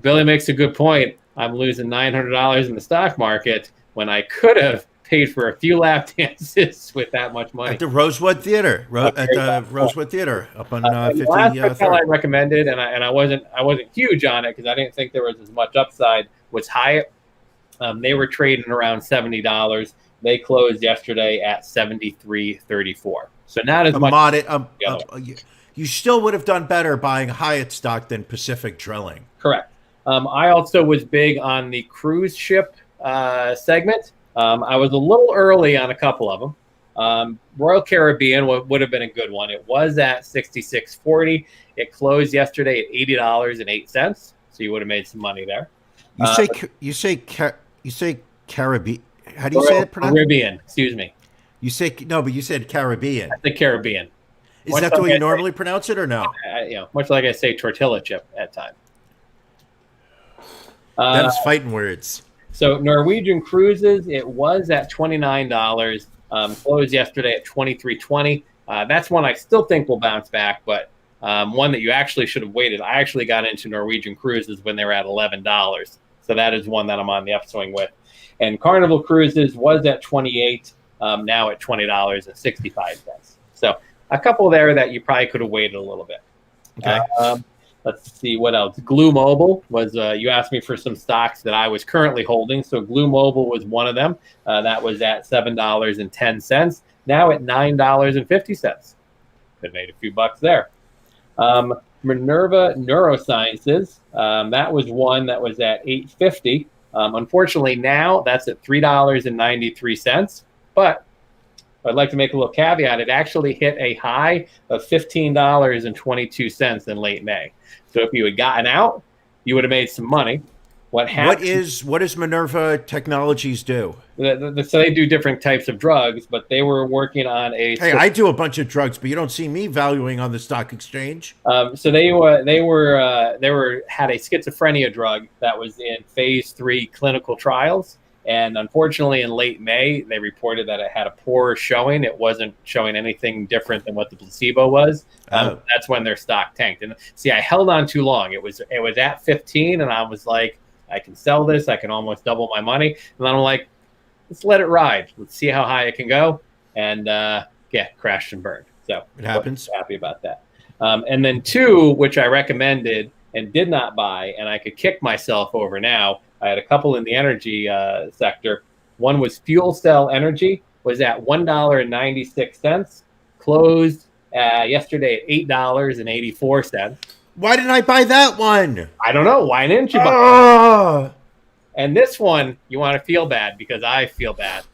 Billy makes a good point. I'm losing $900 in the stock market when I could have paid for a few lap dances with that much money.
At the Rosewood Theater. Rosewood Theater up on 50.
Last hotel I recommended, and I wasn't huge on it because I didn't think there was as much upside, was Hyatt. They were trading around $70. They closed yesterday at $73.34. So not as much.
You still would have done better buying Hyatt stock than Pacific Drilling.
Correct. I also was big on the cruise ship segment. I was a little early on a couple of them. Royal Caribbean would have been a good one. It was at $66.40. It closed yesterday at $80.08. So you would have made some money there.
You say Caribbean. How do you say it?
Caribbean. Excuse me.
You said Caribbean.
The Caribbean.
Is that the way you normally pronounce it, or no?
Much like I say tortilla chip at times.
That's fighting words.
So Norwegian Cruises, it was at $29. Closed yesterday at $23.20. That's one I still think will bounce back, but one that you actually should have waited. I actually got into Norwegian Cruises when they were at $11. So that is one that I'm on the upswing with. And Carnival Cruises was at $28, now at $20.65. So a couple there that you probably could have waited a little bit.
Okay.
Let's see what else. Glue Mobile was, you asked me for some stocks that I was currently holding. So Glue Mobile was one of them. That was at $7.10, now at $9.50. Could have made a few bucks there. Minerva Neurosciences, that was one that was at $8.50. Unfortunately, now that's at $3.93. But I'd like to make a little caveat. It actually hit a high of $15.22 in late May. So if you had gotten out, you would have made some money. What does
Minerva Technologies do?
So they do different types of drugs, but they were working on a.
Hey, I do a bunch of drugs, but you don't see me valuing on the stock exchange.
So they had a schizophrenia drug that was in phase 3 clinical trials. And unfortunately, in late May, they reported that it had a poor showing. It wasn't showing anything different than what the placebo was. That's when their stock tanked. And see, I held on too long. It was at 15, and I was like, I can sell this. I can almost double my money. And then I'm like, let's let it ride. Let's see how high it can go. And crashed and burned. So
it happens.
Happy about that. And then 2, which I recommended and did not buy, and I could kick myself over now. I had a couple in the energy sector. One was Fuel Cell Energy, was at $1.96, closed yesterday at $8.84.
Why didn't I buy that one?
I don't know. Why didn't you buy it? And this one, you want to feel bad because I feel bad.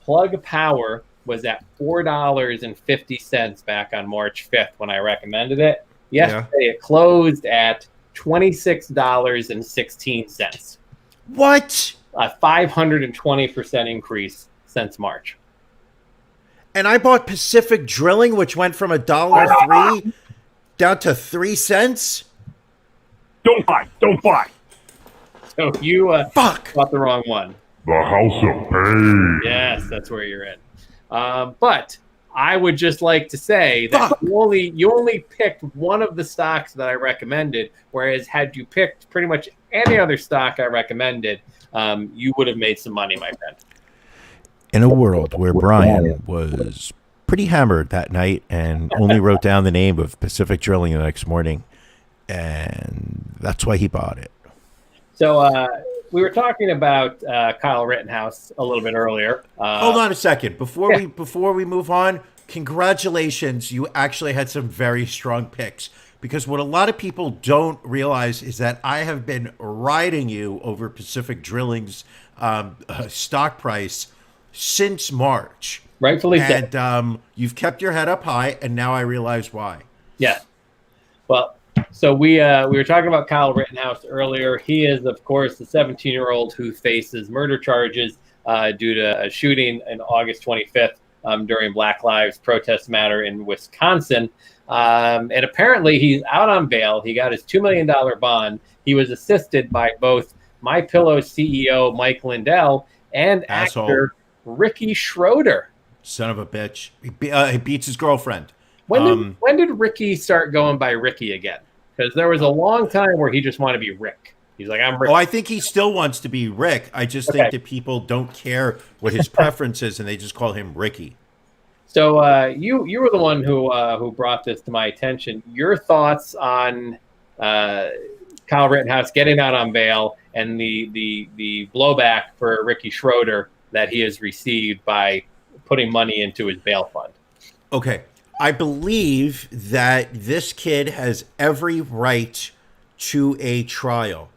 Plug Power was at $4.50 back on March 5th when I recommended it. Yesterday, it closed at $26.16.
What?
A 520% increase since March.
And I bought Pacific Drilling, which went from $1.03 down to 3 cents.
Don't buy.
So you bought the wrong one.
The House of Pain.
Yes, that's where you're in. But I would just like to say that you only picked one of the stocks that I recommended, whereas had you picked pretty much any other stock I recommended, you would have made some money, my friend.
In a world where Brian was pretty hammered that night and only wrote down the name of Pacific Drilling the next morning, and that's why he bought it.
So we were talking about Kyle Rittenhouse a little bit earlier.
Hold on a second. Before
yeah.
we move on, congratulations. You actually had some very strong picks. Because what a lot of people don't realize is that I have been riding you over Pacific Drilling's stock price since March.
Rightfully so.
And you've kept your head up high, and now I realize why.
Yeah. Well, so we were talking about Kyle Rittenhouse earlier. He is, of course, the 17-year-old who faces murder charges due to a shooting on August 25th during Black Lives Protest Matter in Wisconsin. And apparently he's out on bail. He got his $2 million bond. He was assisted by both MyPillow CEO Mike Lindell and actor Ricky Schroder.
Son of a bitch. He beats his girlfriend.
When did Ricky start going by Ricky again? Because there was a long time where he just wanted to be Rick. He's like, I'm Rick.
Oh, I think he still wants to be Rick. I just think that people don't care what his preference is, and they just call him Ricky. So
you were the one who brought this to my attention. Your thoughts on Kyle Rittenhouse getting out on bail and the blowback for Ricky Schroder that he has received by putting money into his bail fund?
Okay. I believe that this kid has every right to a trial.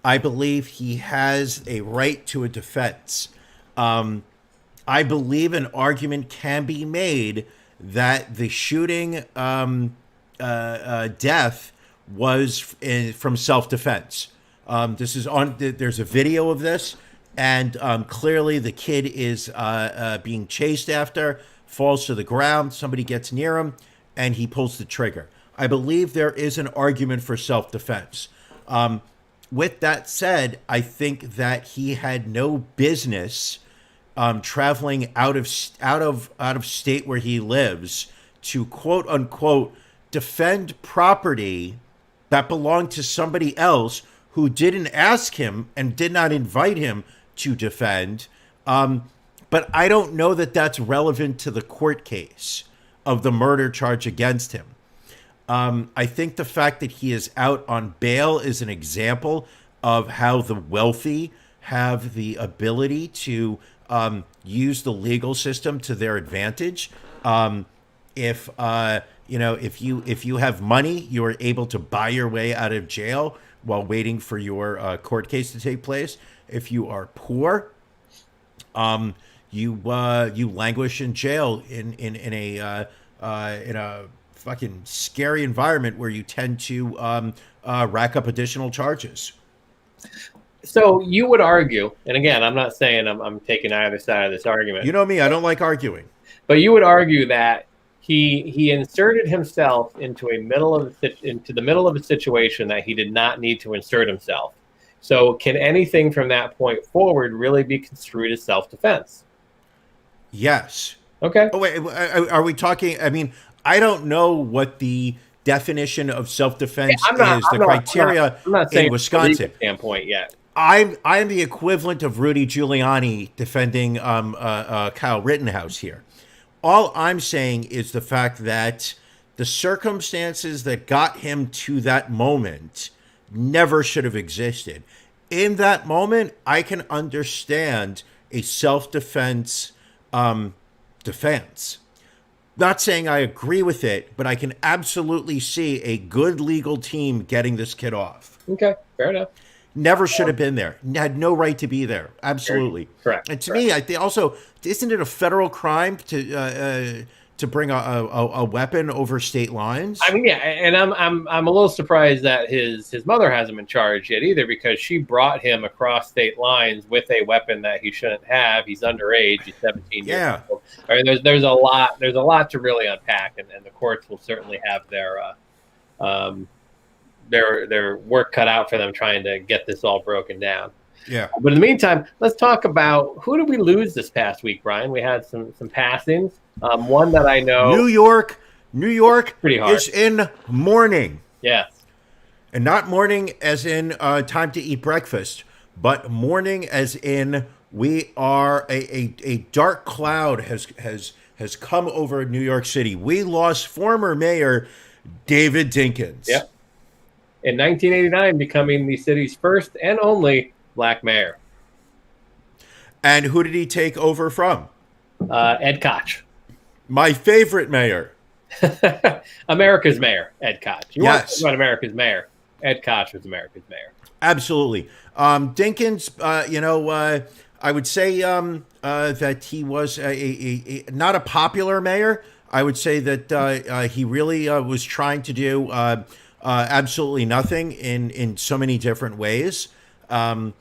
I believe he has a right to a defense. I believe an argument can be made that the shooting death was from self-defense. This is on. There's a video of this, and clearly the kid is being chased after, falls to the ground. Somebody gets near him, and he pulls the trigger. I believe there is an argument for self-defense. With that said, I think that he had no business traveling out of state where he lives to quote unquote defend property that belonged to somebody else who didn't ask him and did not invite him to defend. But I don't know that that's relevant to the court case of the murder charge against him. I think the fact that he is out on bail is an example of how the wealthy have the ability to use the legal system to their advantage. If you have money, you are able to buy your way out of jail while waiting for your court case to take place. If you are poor, you languish in jail in a fucking scary environment where you tend to rack up additional charges.
So you would argue, and again, I'm not saying I'm taking either side of this argument.
You know me, I don't like arguing.
But you would argue that he inserted himself into the middle of a situation that he did not need to insert himself. So can anything from that point forward really be construed as self-defense?
Yes.
Okay.
Oh, wait, are we talking? I mean, I don't know what the definition of self-defense is. I'm not saying
in
Wisconsin
standpoint yet.
I'm the equivalent of Rudy Giuliani defending Kyle Rittenhouse here. All I'm saying is the fact that the circumstances that got him to that moment never should have existed. In that moment, I can understand a self-defense defense. Not saying I agree with it, but I can absolutely see a good legal team getting this kid off.
Okay, fair enough.
Never should have been there. Had no right to be there. Absolutely.
Correct.
And to me, I think also, isn't it a federal crime to bring a weapon over state lines?
I mean, yeah, and I'm a little surprised that his mother hasn't been charged yet either, because she brought him across state lines with a weapon that he shouldn't have. He's underage. He's 17 years old. I mean, there's a lot to really unpack, and the courts will certainly have their work cut out for them trying to get this all broken down.
Yeah.
But in the meantime, let's talk about who did we lose this past week, Brian? We had some passings. One that I know.
New York
pretty hard.
is in mourning.
Yes.
And not mourning as in time to eat breakfast, but mourning as in we are a dark cloud has come over New York City. We lost former mayor David Dinkins.
Yep. in 1989, becoming the city's first and only black mayor.
And who did he take over from?
Ed Koch.
My favorite mayor.
America's mayor, Ed Koch. You want to
Yes.
talk about America's mayor? Ed Koch was America's mayor.
Absolutely. Dinkins, I would say that he was not a popular mayor. I would say that he really was trying to do absolutely nothing in so many different ways. There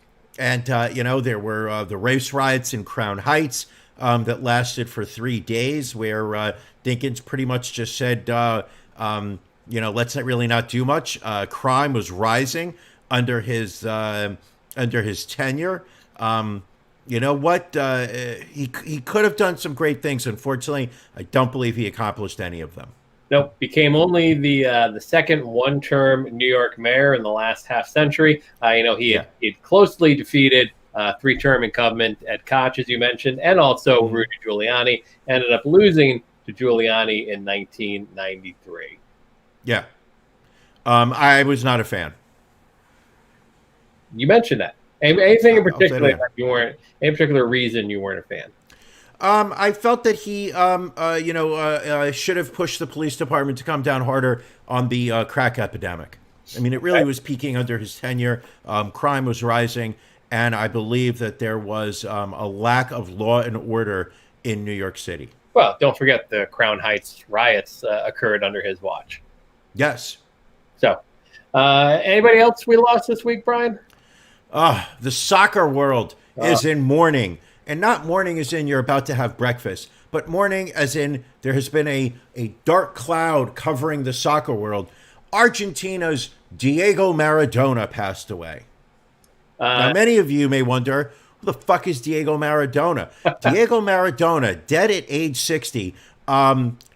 were the race riots in Crown Heights that lasted for 3 days, where Dinkins pretty much just said, let's not really not do much. Crime was rising under his tenure. You know what? He could have done some great things. Unfortunately, I don't believe he accomplished any of them.
Nope, became only the second one-term New York mayor in the last half century. He had closely defeated 3-term incumbent Ed Koch, as you mentioned, and also Rudy Giuliani. Ended up losing to Giuliani in 1993.
Yeah, I was not a fan.
You mentioned that. Anything in
I'll say
particular
that.
that you weren't? Any particular reason you weren't a fan?
I felt that he, should have pushed the police department to come down harder on the crack epidemic. I mean, it really was peaking under his tenure. Crime was rising, and I believe that there was a lack of law and order in New York City.
Well, don't forget the Crown Heights riots occurred under his watch.
Yes.
So, anybody else we lost this week, Brian?
The soccer world is in mourning. And not mourning as in you're about to have breakfast, but mourning as in there has been a dark cloud covering the soccer world. Argentina's Diego Maradona passed away. Now, many of you may wonder, who the fuck is Diego Maradona? Diego Maradona, dead at age 60,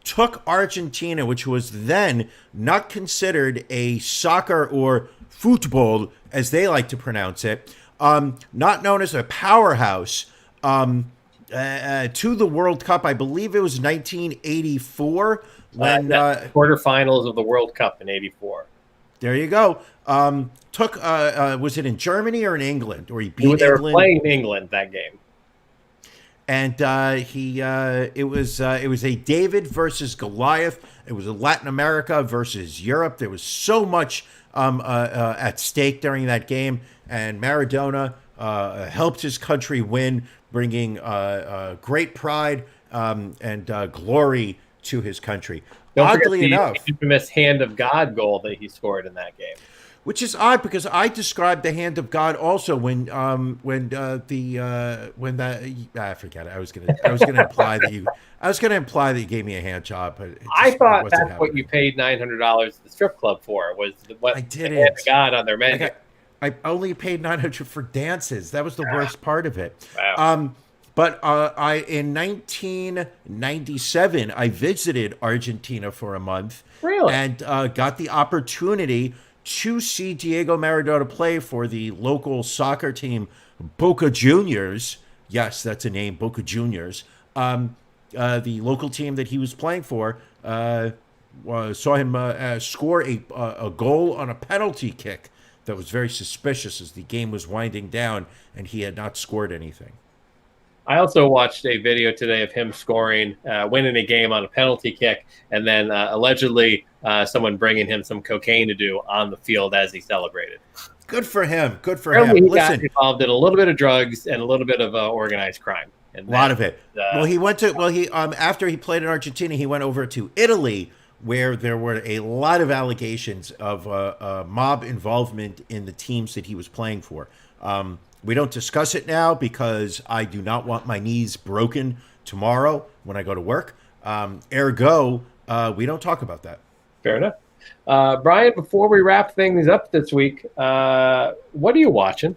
took Argentina, which was then not considered a soccer or football, as they like to pronounce it, not known as a powerhouse, to the World Cup. I believe it was 1984 when
quarterfinals of the World Cup in '84.
There you go. Was it in Germany or in England? Or he beat
They were
England?
playing England that game.
And it was a David versus Goliath. It was a Latin America versus Europe. There was so much at stake during that game, and Maradona helped his country win, bringing great pride and glory to his country. Oddly enough,
the infamous hand of God goal that he scored in that game.
Which is odd because I described the hand of God also when I forget it. I was gonna imply that you gave me a hand job, but
I thought that's what you paid $900 at the strip club for, was the hand of God on their menu.
I only paid $900 for dances. That was the worst part of it.
Wow.
But in 1997, I visited Argentina for a month.
Really?
And got the opportunity to see Diego Maradona play for the local soccer team, Boca Juniors. Yes, that's a name, Boca Juniors. The local team that he was playing for saw him score a goal on a penalty kick that was very suspicious as the game was winding down and he had not scored anything.
I also watched a video today of him scoring, winning a game on a penalty kick, and then allegedly someone bringing him some cocaine to do on the field as he celebrated.
Good for him. Good for
Apparently
him.
He got involved in a little bit of drugs and a little bit of organized crime. And
a lot of it. After he played in Argentina, he went over to Italy, where there were a lot of allegations of mob involvement in the teams that he was playing for. We don't discuss it now because I do not want my knees broken tomorrow when I go to work. Ergo, we don't talk about that.
Fair enough. Brian, before we wrap things up this week, what are you watching?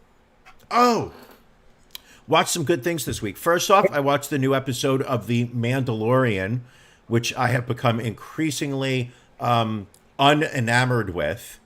Watched some good things this week. First off, I watched the new episode of The Mandalorian, which I have become increasingly unenamored with,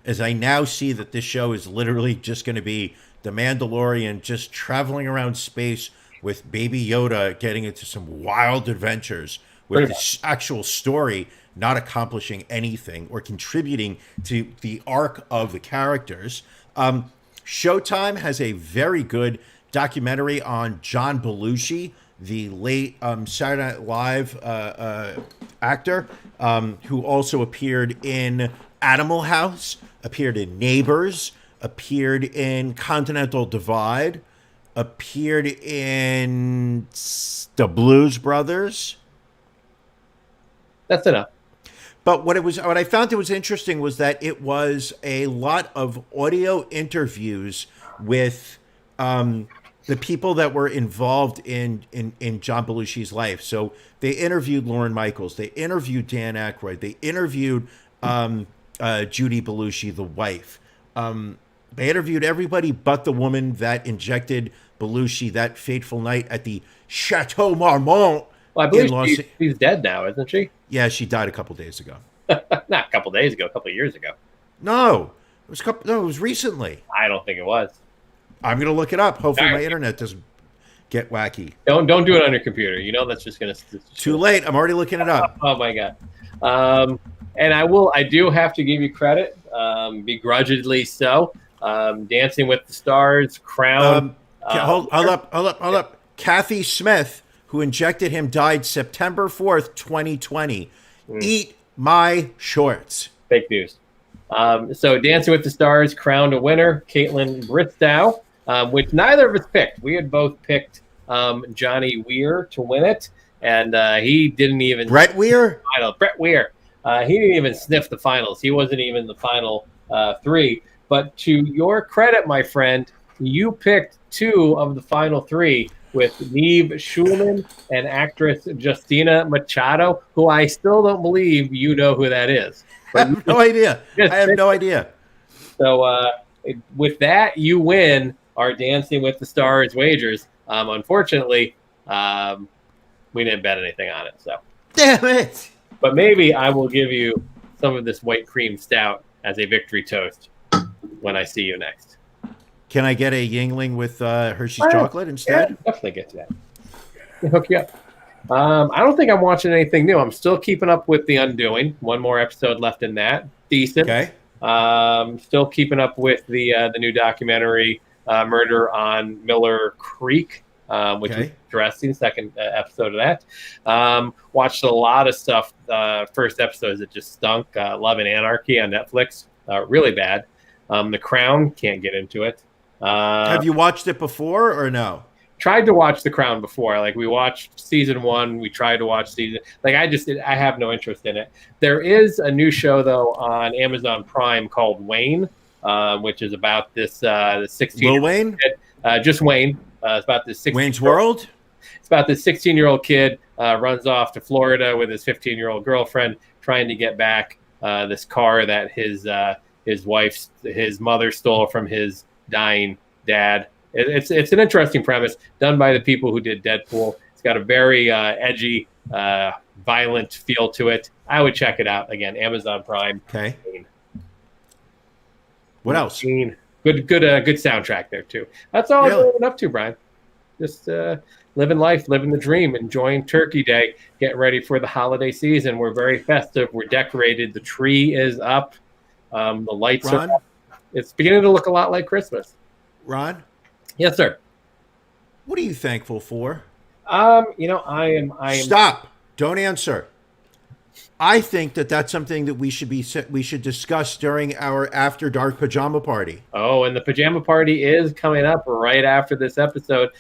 as I now see that this show is literally just going to be The Mandalorian just traveling around space with Baby Yoda getting into some wild adventures with this actual story not accomplishing anything or contributing to the arc of the characters. Showtime has a very good documentary on John Belushi, the late Saturday Night Live actor, who also appeared in Animal House, appeared in Neighbors, appeared in Continental Divide, appeared in the Blues Brothers.
That's enough.
But what I found that was interesting was that it was a lot of audio interviews with the people that were involved in John Belushi's life. So they interviewed Lorne Michaels, they interviewed Dan Aykroyd, they interviewed Judy Belushi, the wife. They interviewed everybody but the woman that injected Belushi that fateful night at the Chateau Marmont.
Well, I believe she's dead now, isn't she?
Yeah, she died a couple days ago.
Not a couple days ago, a couple of years ago.
No, it was recently.
I don't think it was.
I'm gonna look it up. Hopefully, my internet doesn't get wacky.
Don't do it on your computer. You know that's just gonna.
Too late. I'm already looking it up.
Oh my god. And I do have to give you credit, begrudgingly so. Dancing with the Stars, Crown.
Hold up. Kathy Smith, who injected him, died September 4th, 2020. Eat my shorts.
Fake news. So Dancing with the Stars crowned a winner, Caitlin Bristow, which neither of us picked. We had both picked Johnny Weir to win it, and he didn't even.
Brett Weir?
Brett Weir. He didn't even sniff the finals. He wasn't even the final three. But to your credit, my friend, you picked two of the final three with Neve Schulman and actress Justina Machado, who I still don't believe you know who that is.
I have no idea. I have no idea.
So with that, you win our Dancing with the Stars wagers. Unfortunately, we didn't bet anything on it. So
damn it.
But maybe I will give you some of this white cream stout as a victory toast when I see you next.
Can I get a Yingling with Hershey's chocolate instead?
Yeah, definitely get to that. I'll hook you up. I don't think I'm watching anything new. I'm still keeping up with The Undoing. One more episode left in that. Decent.
Okay.
Still keeping up with the new documentary, Murder on Miller Creek, which was interesting. Second episode of that. Watched a lot of stuff. First episodes that just stunk. Love and Anarchy on Netflix. Really bad. The Crown, can't get into it.
Have you watched it before or no?
Tried to watch The Crown before. Like, we watched season one. We tried to watch season. Like, I have no interest in it. There is a new show though on Amazon Prime called Wayne, which is about this 16.
Lil Wayne?
Kid, just Wayne. It's about this 16.
Wayne's World.
It's about this 16-year-old kid runs off to Florida with his 15-year-old girlfriend, trying to get back this car that his mother stole from his dying dad. It's an interesting premise, done by the people who did Deadpool. It's got a very edgy, violent feel to it. I would check it out. Again, Amazon Prime.
Okay. What else?
Good soundtrack there too. That's all I'm living up to, Brian. Just living life, living the dream, enjoying Turkey Day, getting ready for the holiday season. We're very festive. We're decorated. The tree is up. The lights are up. It's beginning to look a lot like Christmas.
Ron?
Yes, sir.
What are you thankful for?
I am.
Stop. Don't answer. I think that's something that we should discuss during our After Dark pajama party.
Oh, and the pajama party is coming up right after this episode.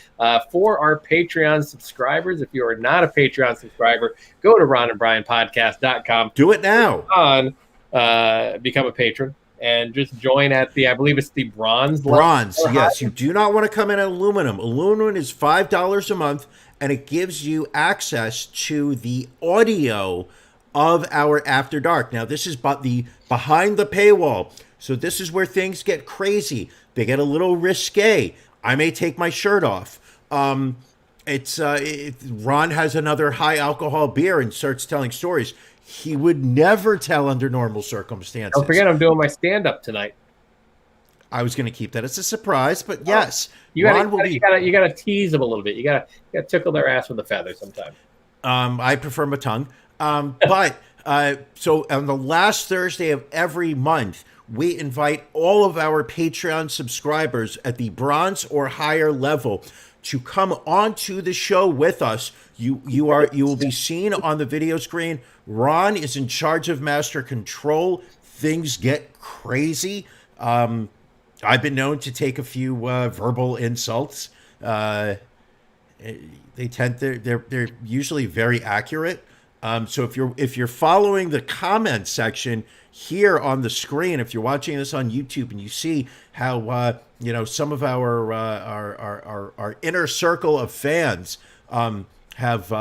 For our Patreon subscribers, if you are not a Patreon subscriber, go to ronandbrianpodcast.com.
Do it now.
Become a patron. And just join at I believe it's the bronze level.
Bronze, yes. You do not want to come in at aluminum. Aluminum is $5 a month, and it gives you access to the audio of our After Dark. Now, this is the behind the paywall. So this is where things get crazy. They get a little risque. I may take my shirt off. Ron has another high alcohol beer and starts telling stories he would never tell under normal circumstances.
Don't forget, I'm doing my stand-up tonight.
I was going to keep that as a surprise, but yes,
you got to tease them a little bit. You got to tickle their ass with a feather sometime.
I prefer my tongue, but So on the last Thursday of every month, we invite all of our Patreon subscribers at the bronze or higher level to come onto the show with us. You will be seen on the video screen. Ron is in charge of master control. Things get crazy. I've been known to take a few verbal insults. They're usually very accurate. So if you're following the comment section here on the screen, if you're watching this on YouTube and you see how some of our inner circle of fans have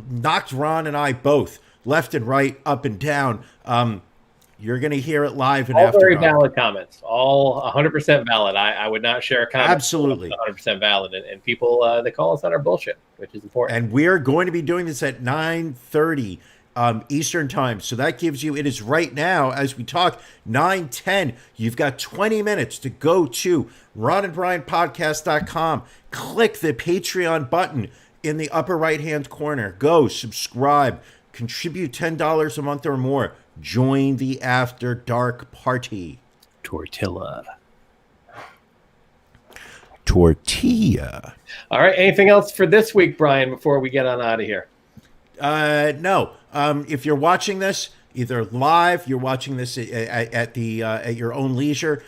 knocked Ron and I both left and right, up and down. You're going to hear it live and
all
after
very
dark.
valid comments, all 100% valid. I would not share a comment.
Absolutely
100% valid, and people they call us on our bullshit, which is important.
And we're going to be doing this at 9:30 Eastern time. So that gives you, it is right now as we talk, 9:10. You've got 20 minutes to go to ronandbrianpodcast.com. Click the Patreon button in the upper right-hand corner. Go subscribe, contribute $10 a month or more. Join the After Dark party.
Tortilla.
Tortilla.
All right. Anything else for this week, Brian, before we get on out of here?
No. If you're watching this either live, you're watching this at your own leisure,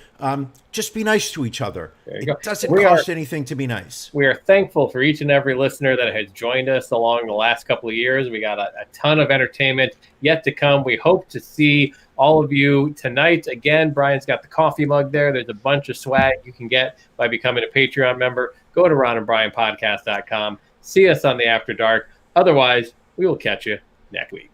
just be nice to each other.
There you go.
It doesn't cost anything to be nice.
We are thankful for each and every listener that has joined us along the last couple of years. We got a ton of entertainment yet to come. We hope to see all of you tonight. Again, Brian's got the coffee mug there. There's a bunch of swag you can get by becoming a Patreon member. Go to ronandbrianpodcast.com. See us on the After Dark. Otherwise, we will catch you next week.